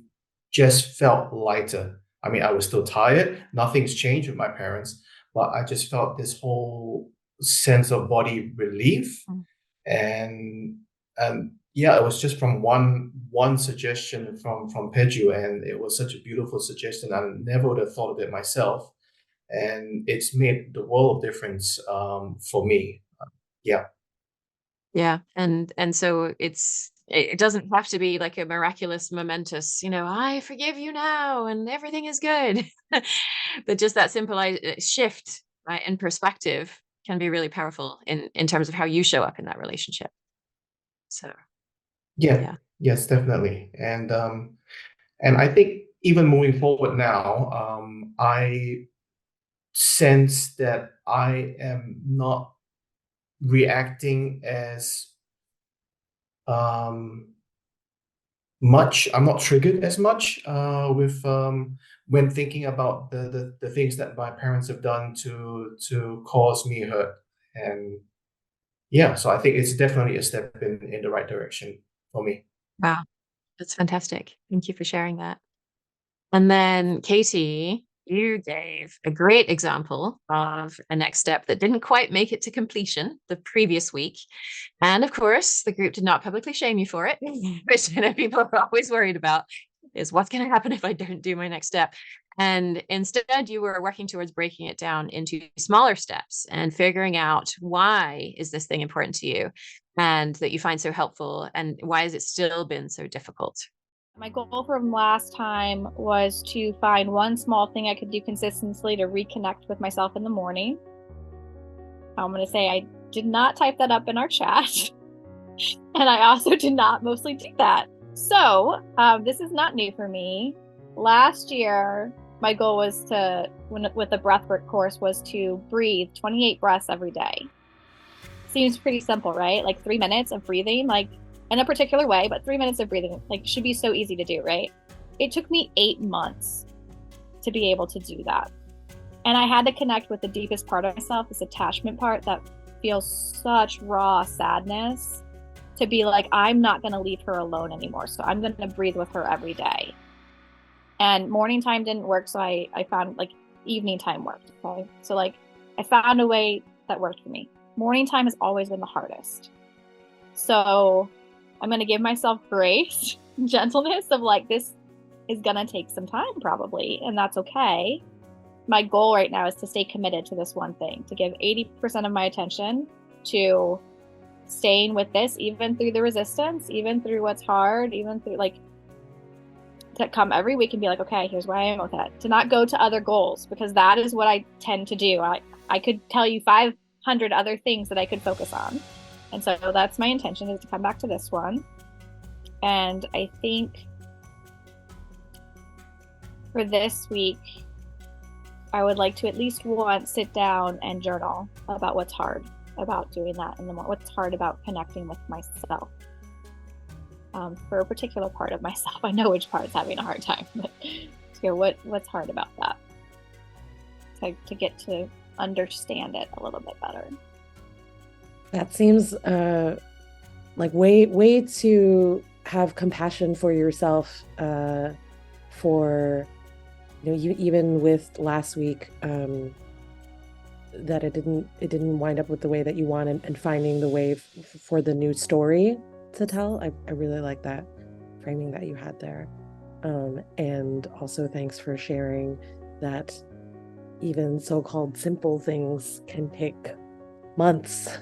just felt lighter. I mean, I was still tired. Nothing's changed with my parents, but I just felt this whole sense of body relief. And yeah, it was just from one suggestion from Peju, and it was such a beautiful suggestion. I never would have thought of it myself, and it's made the world of difference for me. Yeah. Yeah. And so it doesn't have to be like a miraculous, momentous, I forgive you now and everything is good. But just that simple shift, right, in perspective can be really powerful in terms of how you show up in that relationship. So Yeah. Yes, definitely. And I think even moving forward now, I sense that I am not reacting as much. I'm not triggered as much with when thinking about the things that my parents have done to cause me hurt. And yeah, so I think it's definitely a step in the right direction for me. wow, that's fantastic. Thank you for sharing that. And then Kati, you gave a great example of a next step that didn't quite make it to completion the previous week. And of course, the group did not publicly shame you for it, which I know people are always worried about, is what's going to happen if I don't do my next step. And instead, you were working towards breaking it down into smaller steps and figuring out, why is this thing important to you and that you find so helpful, and why has it still been so difficult? My goal from last time was to find one small thing I could do consistently to reconnect with myself in the morning. I'm going to say I did not type that up in our chat. And I also did not mostly do that. So this is not new for me. Last year, my goal was with the breathwork course, was to breathe 28 breaths every day. Seems pretty simple, right? Like 3 minutes of breathing, like in a particular way, but 3 minutes of breathing, like, should be so easy to do, right? It took me 8 months to be able to do that. And I had to connect with the deepest part of myself, this attachment part that feels such raw sadness, to be like, I'm not going to leave her alone anymore. So I'm going to breathe with her every day. And morning time didn't work. So I found like evening time worked. Okay. So like I found a way that worked for me. Morning time has always been the hardest. So I'm going to give myself grace, gentleness of like, this is going to take some time probably, and that's okay. My goal right now is to stay committed to this one thing, to give 80% of my attention to staying with this, even through the resistance, even through what's hard, even through like, to come every week and be like, okay, here's where I am with it. To not go to other goals, because that is what I tend to do. I could tell you 500 other things that I could focus on. And so that's my intention, is to come back to this one. And I think for this week, I would like to at least once sit down and journal about what's hard about doing that in the morning, what's hard about connecting with myself. For a particular part of myself, I know which part's having a hard time, but what's hard about that? To get to understand it a little bit better. That seems like way to have compassion for yourself, for, you even with last week, that it didn't wind up with the way that you wanted, and finding the way for the new story to tell. I really like that framing that you had there. And also thanks for sharing that even so-called simple things can take months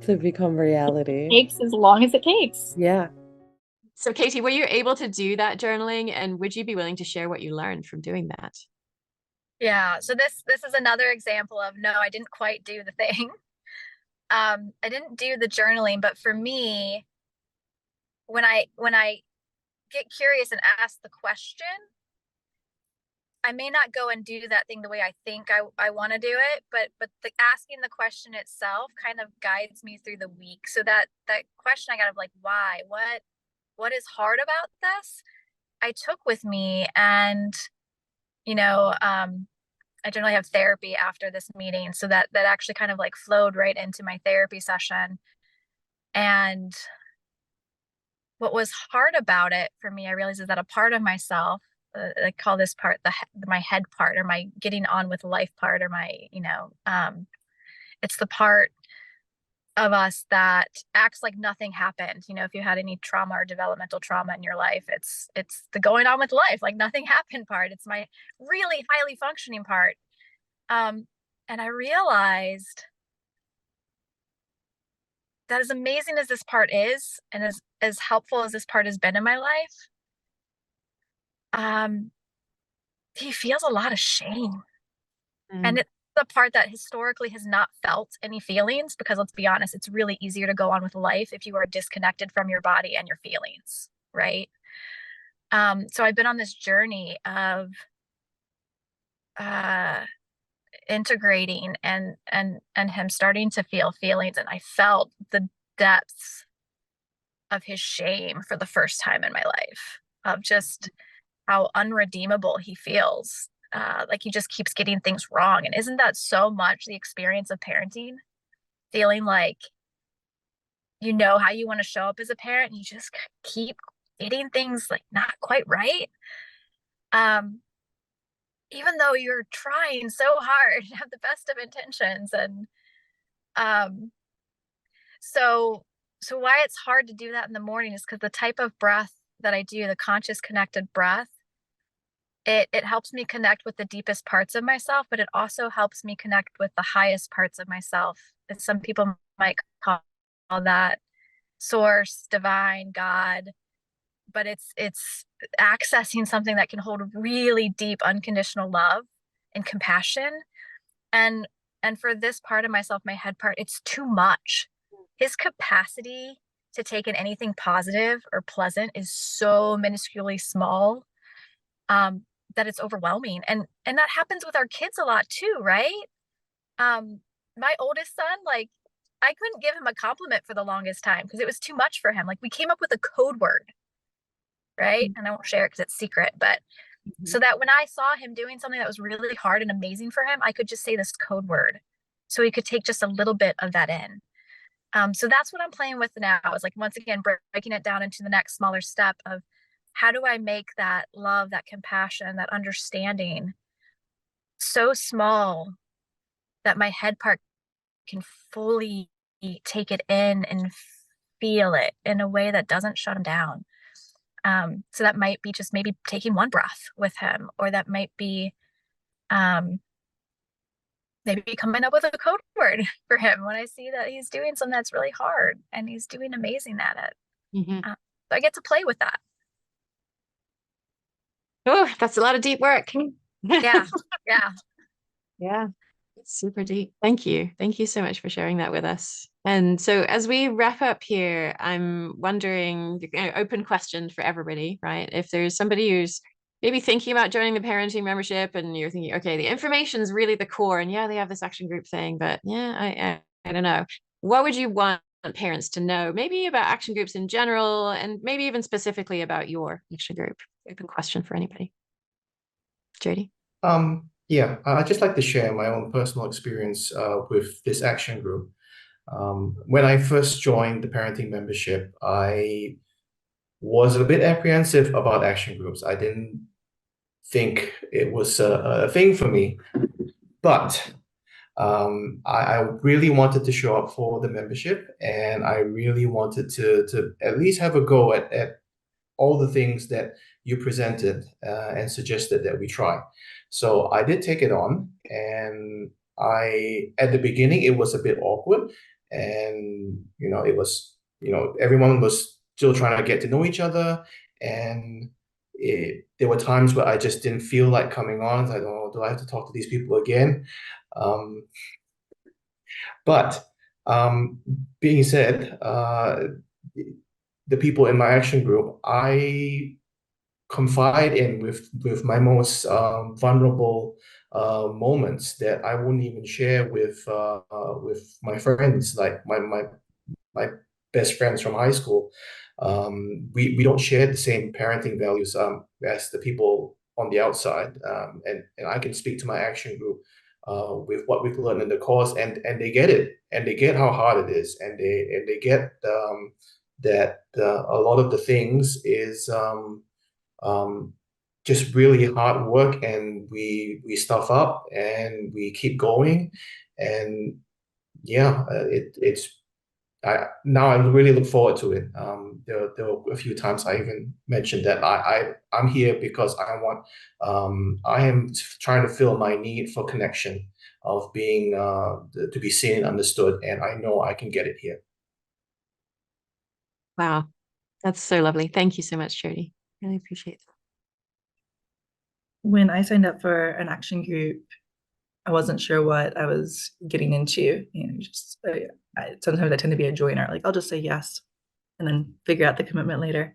to become reality. It takes as long as it takes. Yeah. So Kati, were you able to do that journaling, and would you be willing to share what you learned from doing that? Yeah, so this is another example of, no, I didn't quite do the thing. I didn't do the journaling, but for me, when I get curious and ask the question, I may not go and do that thing the way I think I want to do it, but the asking the question itself kind of guides me through the week. So that question I got of like, why, what is hard about this, I took with me. And I generally have therapy after this meeting, so that actually kind of like flowed right into my therapy session. And what was hard about it for me, I realized, is that a part of myself, I call this part my head part, or my getting on with life part, or my, it's the part of us that acts like nothing happened. If you had any trauma or developmental trauma in your life, it's the going on with life, like nothing happened part. It's my really highly functioning part. And I realized that as amazing as this part is, and as helpful as this part has been in my life, he feels a lot of shame. And it's the part that historically has not felt any feelings, because let's be honest, it's really easier to go on with life if you are disconnected from your body and your feelings, right? So I've been on this journey of integrating and him starting to feel feelings, and I felt the depths of his shame for the first time in my life, of just how unredeemable he feels, like he just keeps getting things wrong. And isn't that so much the experience of parenting, feeling like how you want to show up as a parent, and you just keep getting things like not quite right, even though you're trying so hard to have the best of intentions. And so why it's hard to do that in the morning is because the type of breath that I do, the conscious connected breath, it helps me connect with the deepest parts of myself, but it also helps me connect with the highest parts of myself. And some people might call that source, divine, God, but it's accessing something that can hold really deep unconditional love and compassion. And for this part of myself, my head part, it's too much. His capacity to take in anything positive or pleasant is so minusculely small, that it's overwhelming. And that happens with our kids a lot too, right? My oldest son, like, I couldn't give him a compliment for the longest time because it was too much for him. Like, we came up with a code word, right? And I won't share it because it's secret, but so that when I saw him doing something that was really hard and amazing for him, I could just say this code word, so he could take just a little bit of that in. So that's what I'm playing with now, is like, once again, breaking it down into the next smaller step of, how do I make that love, that compassion, that understanding so small that my head part can fully take it in and feel it in a way that doesn't shut him down. So that might be just maybe taking one breath with him, or that might be maybe coming up with a code word for him when I see that he's doing something that's really hard and he's doing amazing at it. So I get to play with that. Oh, that's a lot of deep work. Yeah. Yeah. It's super deep. Thank you. Thank you so much for sharing that with us. And so as we wrap up here, I'm wondering, open question for everybody, right? If there's somebody who's maybe thinking about joining the parenting membership, and you're thinking, okay, the information is really the core, and yeah, they have this action group thing, but yeah, I don't know. What would you want parents to know, maybe about action groups in general, and maybe even specifically about your action group? Open question for anybody. Jody? Yeah, I'd just like to share my own personal experience with this action group. When I first joined the parenting membership, I was a bit apprehensive about action groups. I didn't think it was a thing for me, but I really wanted to show up for the membership, and I really wanted to at least have a go at all the things that you presented and suggested that we try. So I did take it on, and at the beginning, it was a bit awkward, and it was, everyone was still trying to get to know each other, and there were times where I just didn't feel like coming on. I don't know, do I have to talk to these people again? Um, but being said, the people in my action group, I confide in with my most vulnerable moments that I wouldn't even share with my friends, like my best friends from high school. We don't share the same parenting values as the people on the outside, and I can speak to my action group with what we've learned in the course, and they get it, and they get how hard it is, and they get that a lot of the things is just really hard work, and we stuff up and we keep going, and yeah, it's now I really look forward to it. There were a few times I even mentioned that I'm here because I am trying to fill my need for connection, of being to be seen and understood, and I know I can get it here. Wow, that's so lovely. Thank you so much, Jody. Really appreciate that. When I signed up for an action group, I wasn't sure what I was getting into. Sometimes I tend to be a joiner. Like, I'll just say yes and then figure out the commitment later.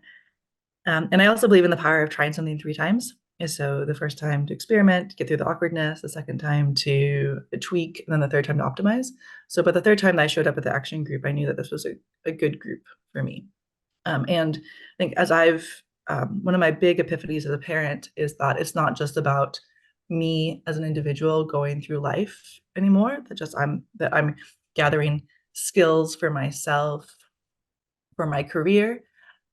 And I also believe in the power of trying something 3 times. And so the first time to experiment, get through the awkwardness, the second time to tweak, and then the third time to optimize. So, but the third time that I showed up at the action group, I knew that this was a good group for me. And I think one of my big epiphanies as a parent is that it's not just about me as an individual going through life anymore, that I'm gathering skills for myself, for my career.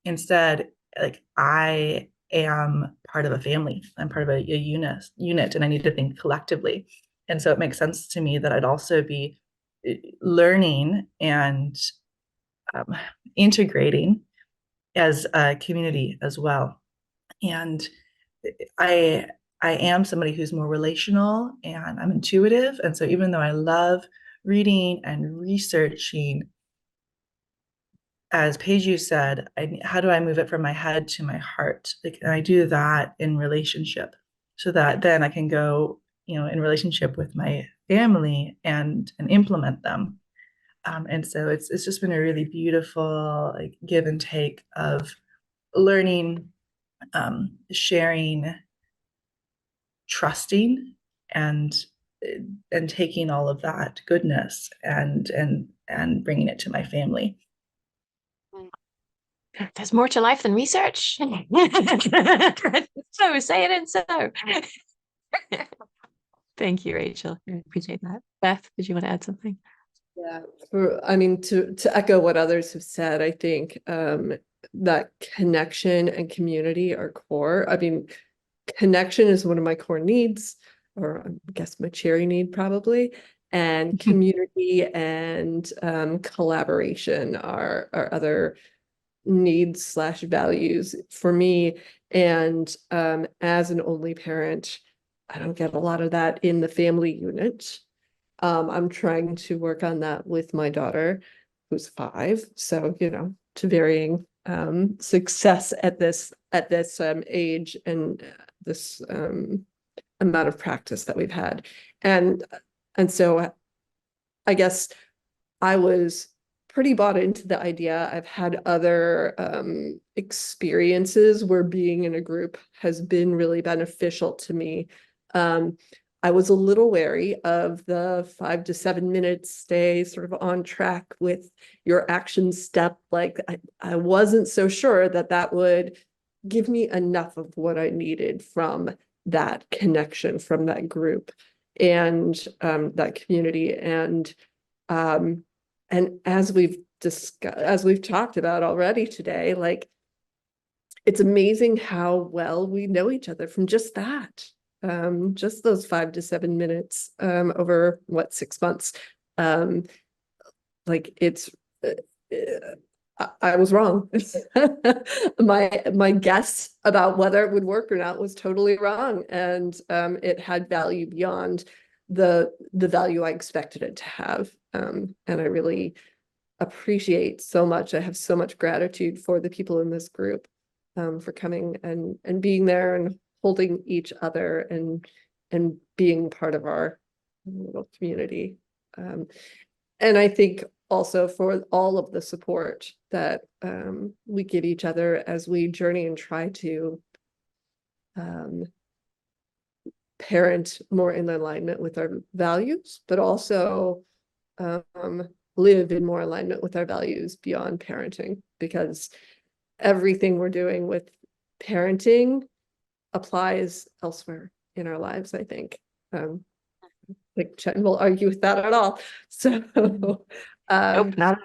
Instead, like, I am part of a family. I'm part of a unit, and I need to think collectively. And so it makes sense to me that I'd also be learning and integrating as a community as well. And I am somebody who's more relational, and I'm intuitive. And so even though I love reading and researching, as Peju said, how do I move it from my head to my heart? Like, and I do that in relationship, so that then I can go, in relationship with my family and implement them. And so it's just been a really beautiful, like, give and take of learning, sharing, trusting, and taking all of that goodness and bringing it to my family. There's more to life than research. So say it and so. Thank you, Rachel. I appreciate that. Beth, did you want to add something? Yeah, to echo what others have said, I think that connection and community are core. I mean, connection is one of my core needs, or I guess my cherry need probably, and community and collaboration are other needs / values for me. And as an only parent, I don't get a lot of that in the family unit. I'm trying to work on that with my daughter, who's 5. So, to varying success at this age and this amount of practice that we've had. And so I guess I was pretty bought into the idea. I've had other experiences where being in a group has been really beneficial to me. I was a little wary of the 5 to 7 minutes, stay sort of on track with your action step. Like I wasn't so sure that that would give me enough of what I needed from that connection, from that group and that community. And as we've discussed, as we've talked about already today, like it's amazing how well we know each other from just that. Just those 5 to 7 minutes over 6 months. Like it's I was wrong. My guess about whether it would work or not was totally wrong, and it had value beyond the value I expected it to have. And I really appreciate so much. I have so much gratitude for the people in this group for coming and being there and holding each other and being part of our little community. And I think also for all of the support that we give each other as we journey and try to parent more in alignment with our values, but also live in more alignment with our values beyond parenting, because everything we're doing with parenting applies elsewhere in our lives, I think. Like Chen will argue with that at all. So Nope, not.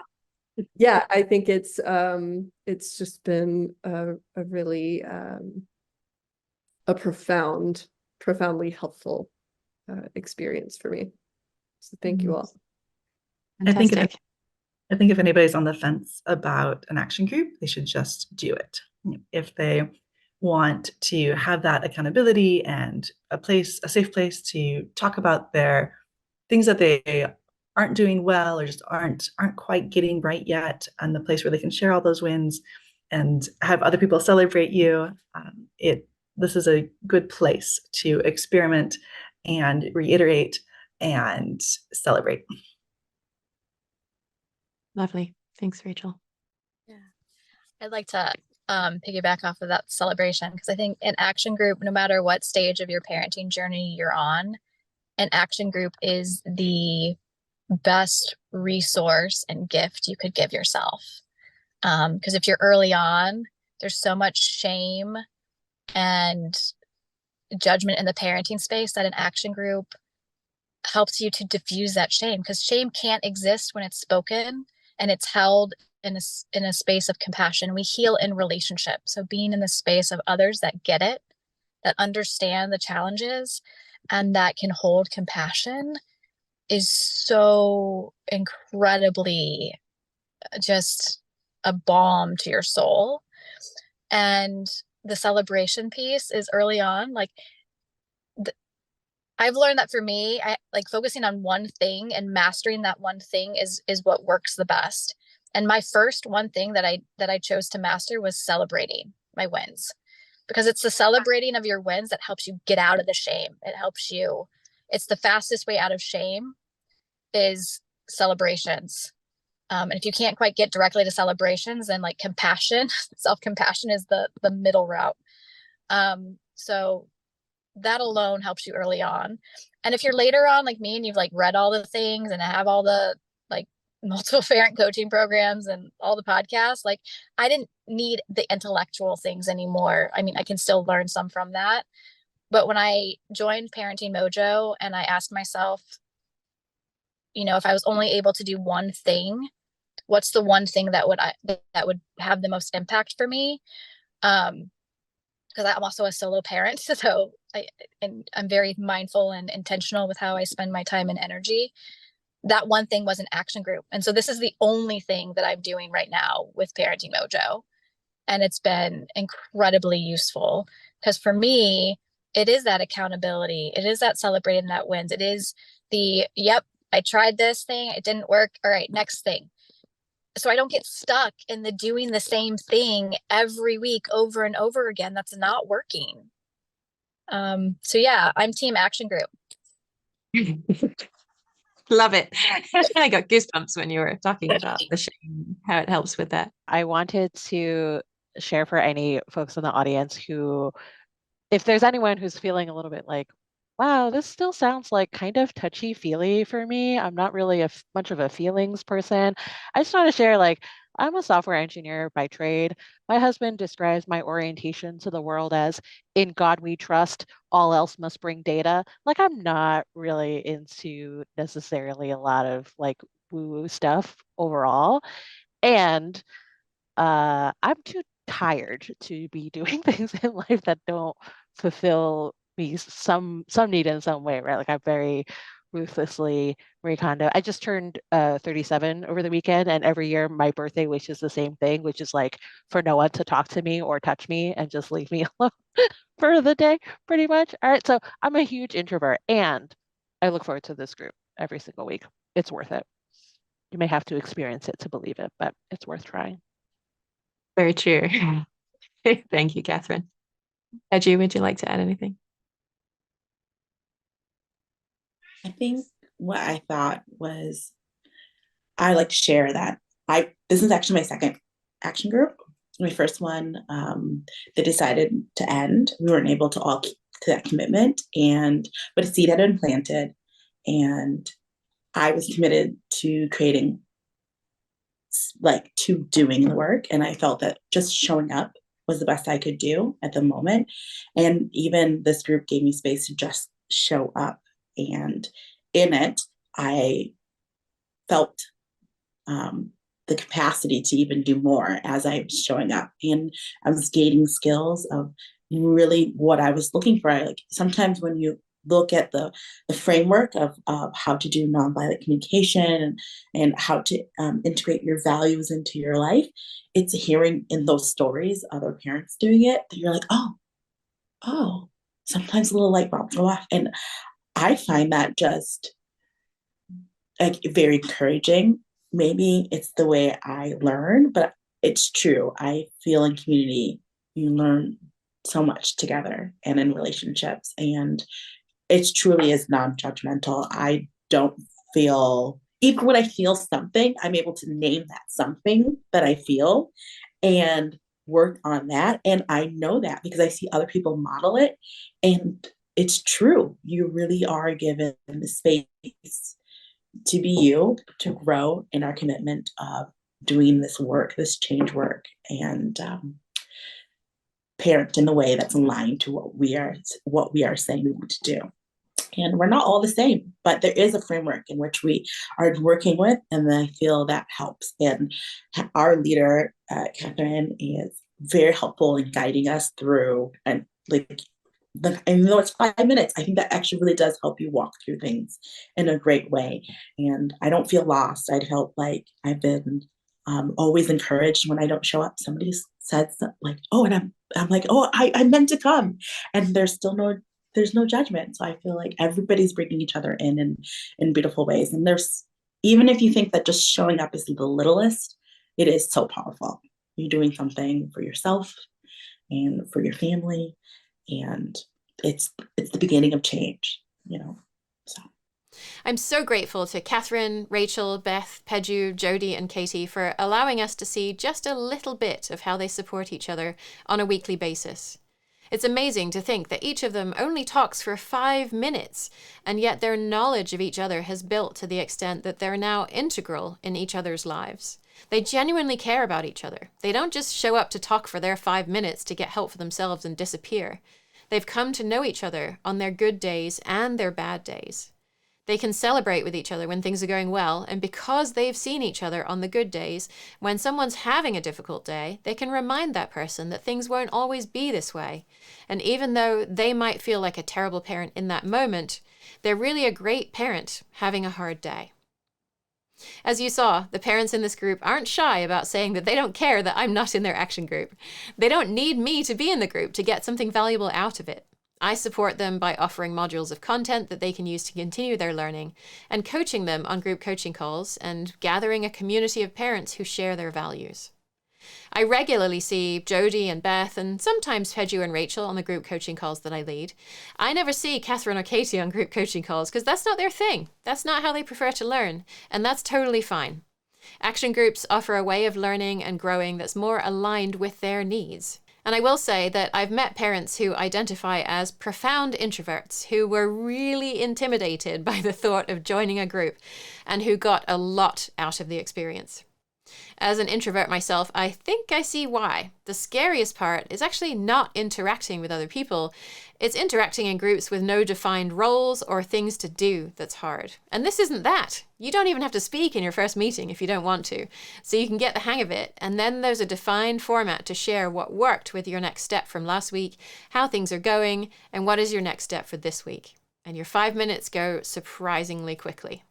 yeah, I think it's just been a really a profoundly helpful experience for me. So thank you all. Fantastic. I think if anybody's on the fence about an action group, they should just do it. If they want to have that accountability and a safe place to talk about their things that they aren't doing well or just aren't quite getting right yet, and the place where they can share all those wins and have other people celebrate you, this is a good place to experiment and reiterate and celebrate. Lovely. Thanks, Rachel. Yeah. I'd like to piggyback off of that celebration, because I think an action group, no matter what stage of your parenting journey you're on, an action group is the best resource and gift you could give yourself. Because if you're early on, there's so much shame and judgment in the parenting space that an action group helps you to diffuse that shame, because shame can't exist when it's spoken and it's held in a space of compassion. We heal in relationship. So being in the space of others that get it, that understand the challenges, and that can hold compassion is so incredibly just a balm to your soul. And the celebration piece is early on. Like I've learned that for me, I like focusing on one thing and mastering that one thing is what works the best. And my first one thing that I chose to master was celebrating my wins, because it's the celebrating of your wins that helps you get out of the shame. It's the fastest way out of shame is celebrations. And if you can't quite get directly to celebrations, then like compassion, self-compassion is the middle route. So that alone helps you early on. And if you're later on like me and you've like read all the things and have all the like multiple parent coaching programs and all the podcasts, like I didn't need the intellectual things anymore. I mean, I can still learn some from that. But when I joined Parenting Mojo and I asked myself, if I was only able to do one thing, what's the one thing that would have the most impact for me? Because I'm also a solo parent, so I'm very mindful and intentional with how I spend my time and energy. That one thing was an action group. And so this is the only thing that I'm doing right now with Parenting Mojo. And it's been incredibly useful, because for me, it is that accountability. It is that celebrating that wins. It is yep, I tried this thing. It didn't work. All right, next thing. So I don't get stuck in the doing the same thing every week over and over again. That's not working. So yeah, I'm team action group. Love it. I got goosebumps when you were talking about the shame, how it helps with that. I wanted to share for any folks in the audience who, if there's anyone who's feeling a little bit like, wow, this still sounds like kind of touchy-feely for me. I'm not really much of a feelings person. I just want to share, like, I'm a software engineer by trade. My husband describes my orientation to the world as in God we trust, all else must bring data. Like, I'm not really into necessarily a lot of like woo-woo stuff overall. And I'm too tired to be doing things in life that don't fulfill me some need in some way, right? Like I'm very ruthlessly Marie Kondo. I just turned 37 over the weekend, and every year my birthday wish is the same thing, which is like for no one to talk to me or touch me and just leave me alone for the day, pretty much. All right, so I'm a huge introvert, and I look forward to this group every single week. It's worth it. You may have to experience it to believe it, but it's worth trying. Very true. Thank you, Katherine. Peju, would you like to add anything? I think what I thought was I like to share that this is actually my second action group. My first one, they decided to end. We weren't able to all keep to that commitment, but a seed had been planted, and I was committed to creating, like, to doing the work, and I felt that just showing up was the best I could do at the moment. And even this group gave me space to just show up, and in it, I felt the capacity to even do more as I was showing up, and I was gaining skills of really what I was looking for. Like sometimes when you look at the framework of how to do nonviolent communication and how to integrate your values into your life, it's hearing in those stories other parents doing it that you're like, oh, sometimes a little light bulbs go off. And I find that just like very encouraging. Maybe it's the way I learn, but it's true. I feel in community, you learn so much together and in relationships. And it truly is non-judgmental. I don't feel, even when I feel something, I'm able to name that something that I feel and work on that. And I know that because I see other people model it. And it's true. You really are given the space to be you, to grow in our commitment of doing this work, this change work, and parent in the way that's aligned to what we are saying we want to do. And we're not all the same, but there is a framework in which we are working with, and I feel that helps. And our leader, Katherine, is very helpful in guiding us through, and like, even though it's 5 minutes, I think that actually really does help you walk through things in a great way. And I don't feel lost. I felt like I've been always encouraged when I don't show up. Somebody said like, oh, and I'm like, oh, I meant to come. And there's no judgment. So I feel like everybody's bringing each other in beautiful ways. And there's, even if you think that just showing up is the littlest, it is so powerful. You're doing something for yourself and for your family. And it's the beginning of change, so. I'm so grateful to Katherine, Rachel, Beth, Peju, Jody, and Kati for allowing us to see just a little bit of how they support each other on a weekly basis. It's amazing to think that each of them only talks for 5 minutes, and yet their knowledge of each other has built to the extent that they're now integral in each other's lives. They genuinely care about each other. They don't just show up to talk for their 5 minutes to get help for themselves and disappear. They've come to know each other on their good days and their bad days. They can celebrate with each other when things are going well, and because they've seen each other on the good days, when someone's having a difficult day, they can remind that person that things won't always be this way. And even though they might feel like a terrible parent in that moment, they're really a great parent having a hard day. As you saw, the parents in this group aren't shy about saying that they don't care that I'm not in their action group. They don't need me to be in the group to get something valuable out of it. I support them by offering modules of content that they can use to continue their learning, and coaching them on group coaching calls, and gathering a community of parents who share their values. I regularly see Jody and Beth and sometimes Peju and Rachel on the group coaching calls that I lead. I never see Katherine or Kati on group coaching calls because that's not their thing. That's not how they prefer to learn, and that's totally fine. Action groups offer a way of learning and growing that's more aligned with their needs. And I will say that I've met parents who identify as profound introverts who were really intimidated by the thought of joining a group and who got a lot out of the experience. As an introvert myself, I think I see why. The scariest part is actually not interacting with other people. It's interacting in groups with no defined roles or things to do that's hard. And this isn't that. You don't even have to speak in your first meeting if you don't want to. So you can get the hang of it. And then there's a defined format to share what worked with your next step from last week, how things are going, and what is your next step for this week. And your 5 minutes go surprisingly quickly.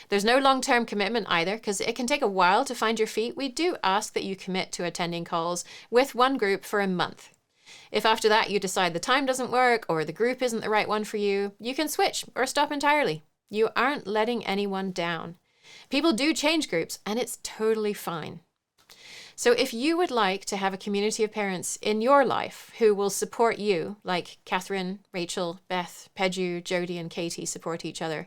There's no long-term commitment either, because it can take a while to find your feet. We do ask that you commit to attending calls with one group for a month. If after that you decide the time doesn't work or the group isn't the right one for you, you can switch or stop entirely. You aren't letting anyone down. People do change groups, and it's totally fine. So if you would like to have a community of parents in your life who will support you, like Katherine, Rachel, Beth, Peju, Jody, and Kati support each other,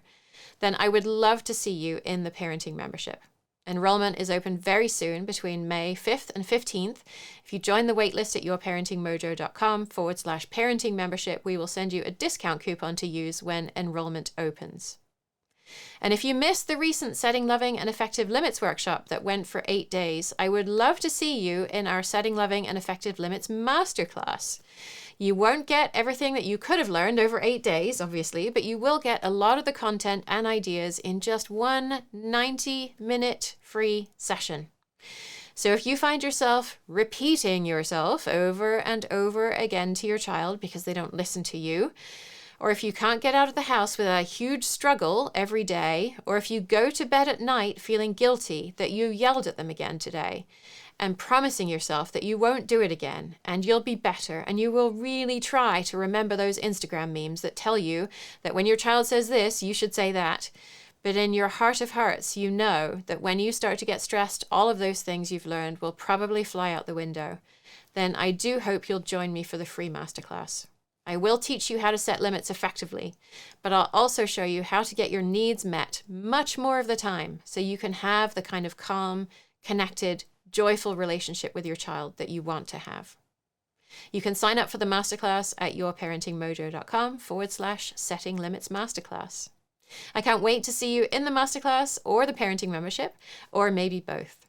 then I would love to see you in the parenting membership. Enrollment is open very soon between May 5th and 15th. If you join the waitlist at yourparentingmojo.com/parenting membership, we will send you a discount coupon to use when enrollment opens. And if you missed the recent Setting Loving and Effective Limits workshop that went for 8 days, I would love to see you in our Setting Loving and Effective Limits masterclass. You won't get everything that you could have learned over 8 days, obviously, but you will get a lot of the content and ideas in just one 90-minute free session. So if you find yourself repeating yourself over and over again to your child because they don't listen to you, or if you can't get out of the house with a huge struggle every day, or if you go to bed at night feeling guilty that you yelled at them again today, and promising yourself that you won't do it again, and you'll be better, and you will really try to remember those Instagram memes that tell you that when your child says this, you should say that. But in your heart of hearts, you know that when you start to get stressed, all of those things you've learned will probably fly out the window. Then I do hope you'll join me for the free masterclass. I will teach you how to set limits effectively, but I'll also show you how to get your needs met much more of the time so you can have the kind of calm, connected, joyful relationship with your child that you want to have. You can sign up for the masterclass at yourparentingmojo.com/setting limits masterclass. I can't wait to see you in the masterclass or the parenting membership, or maybe both.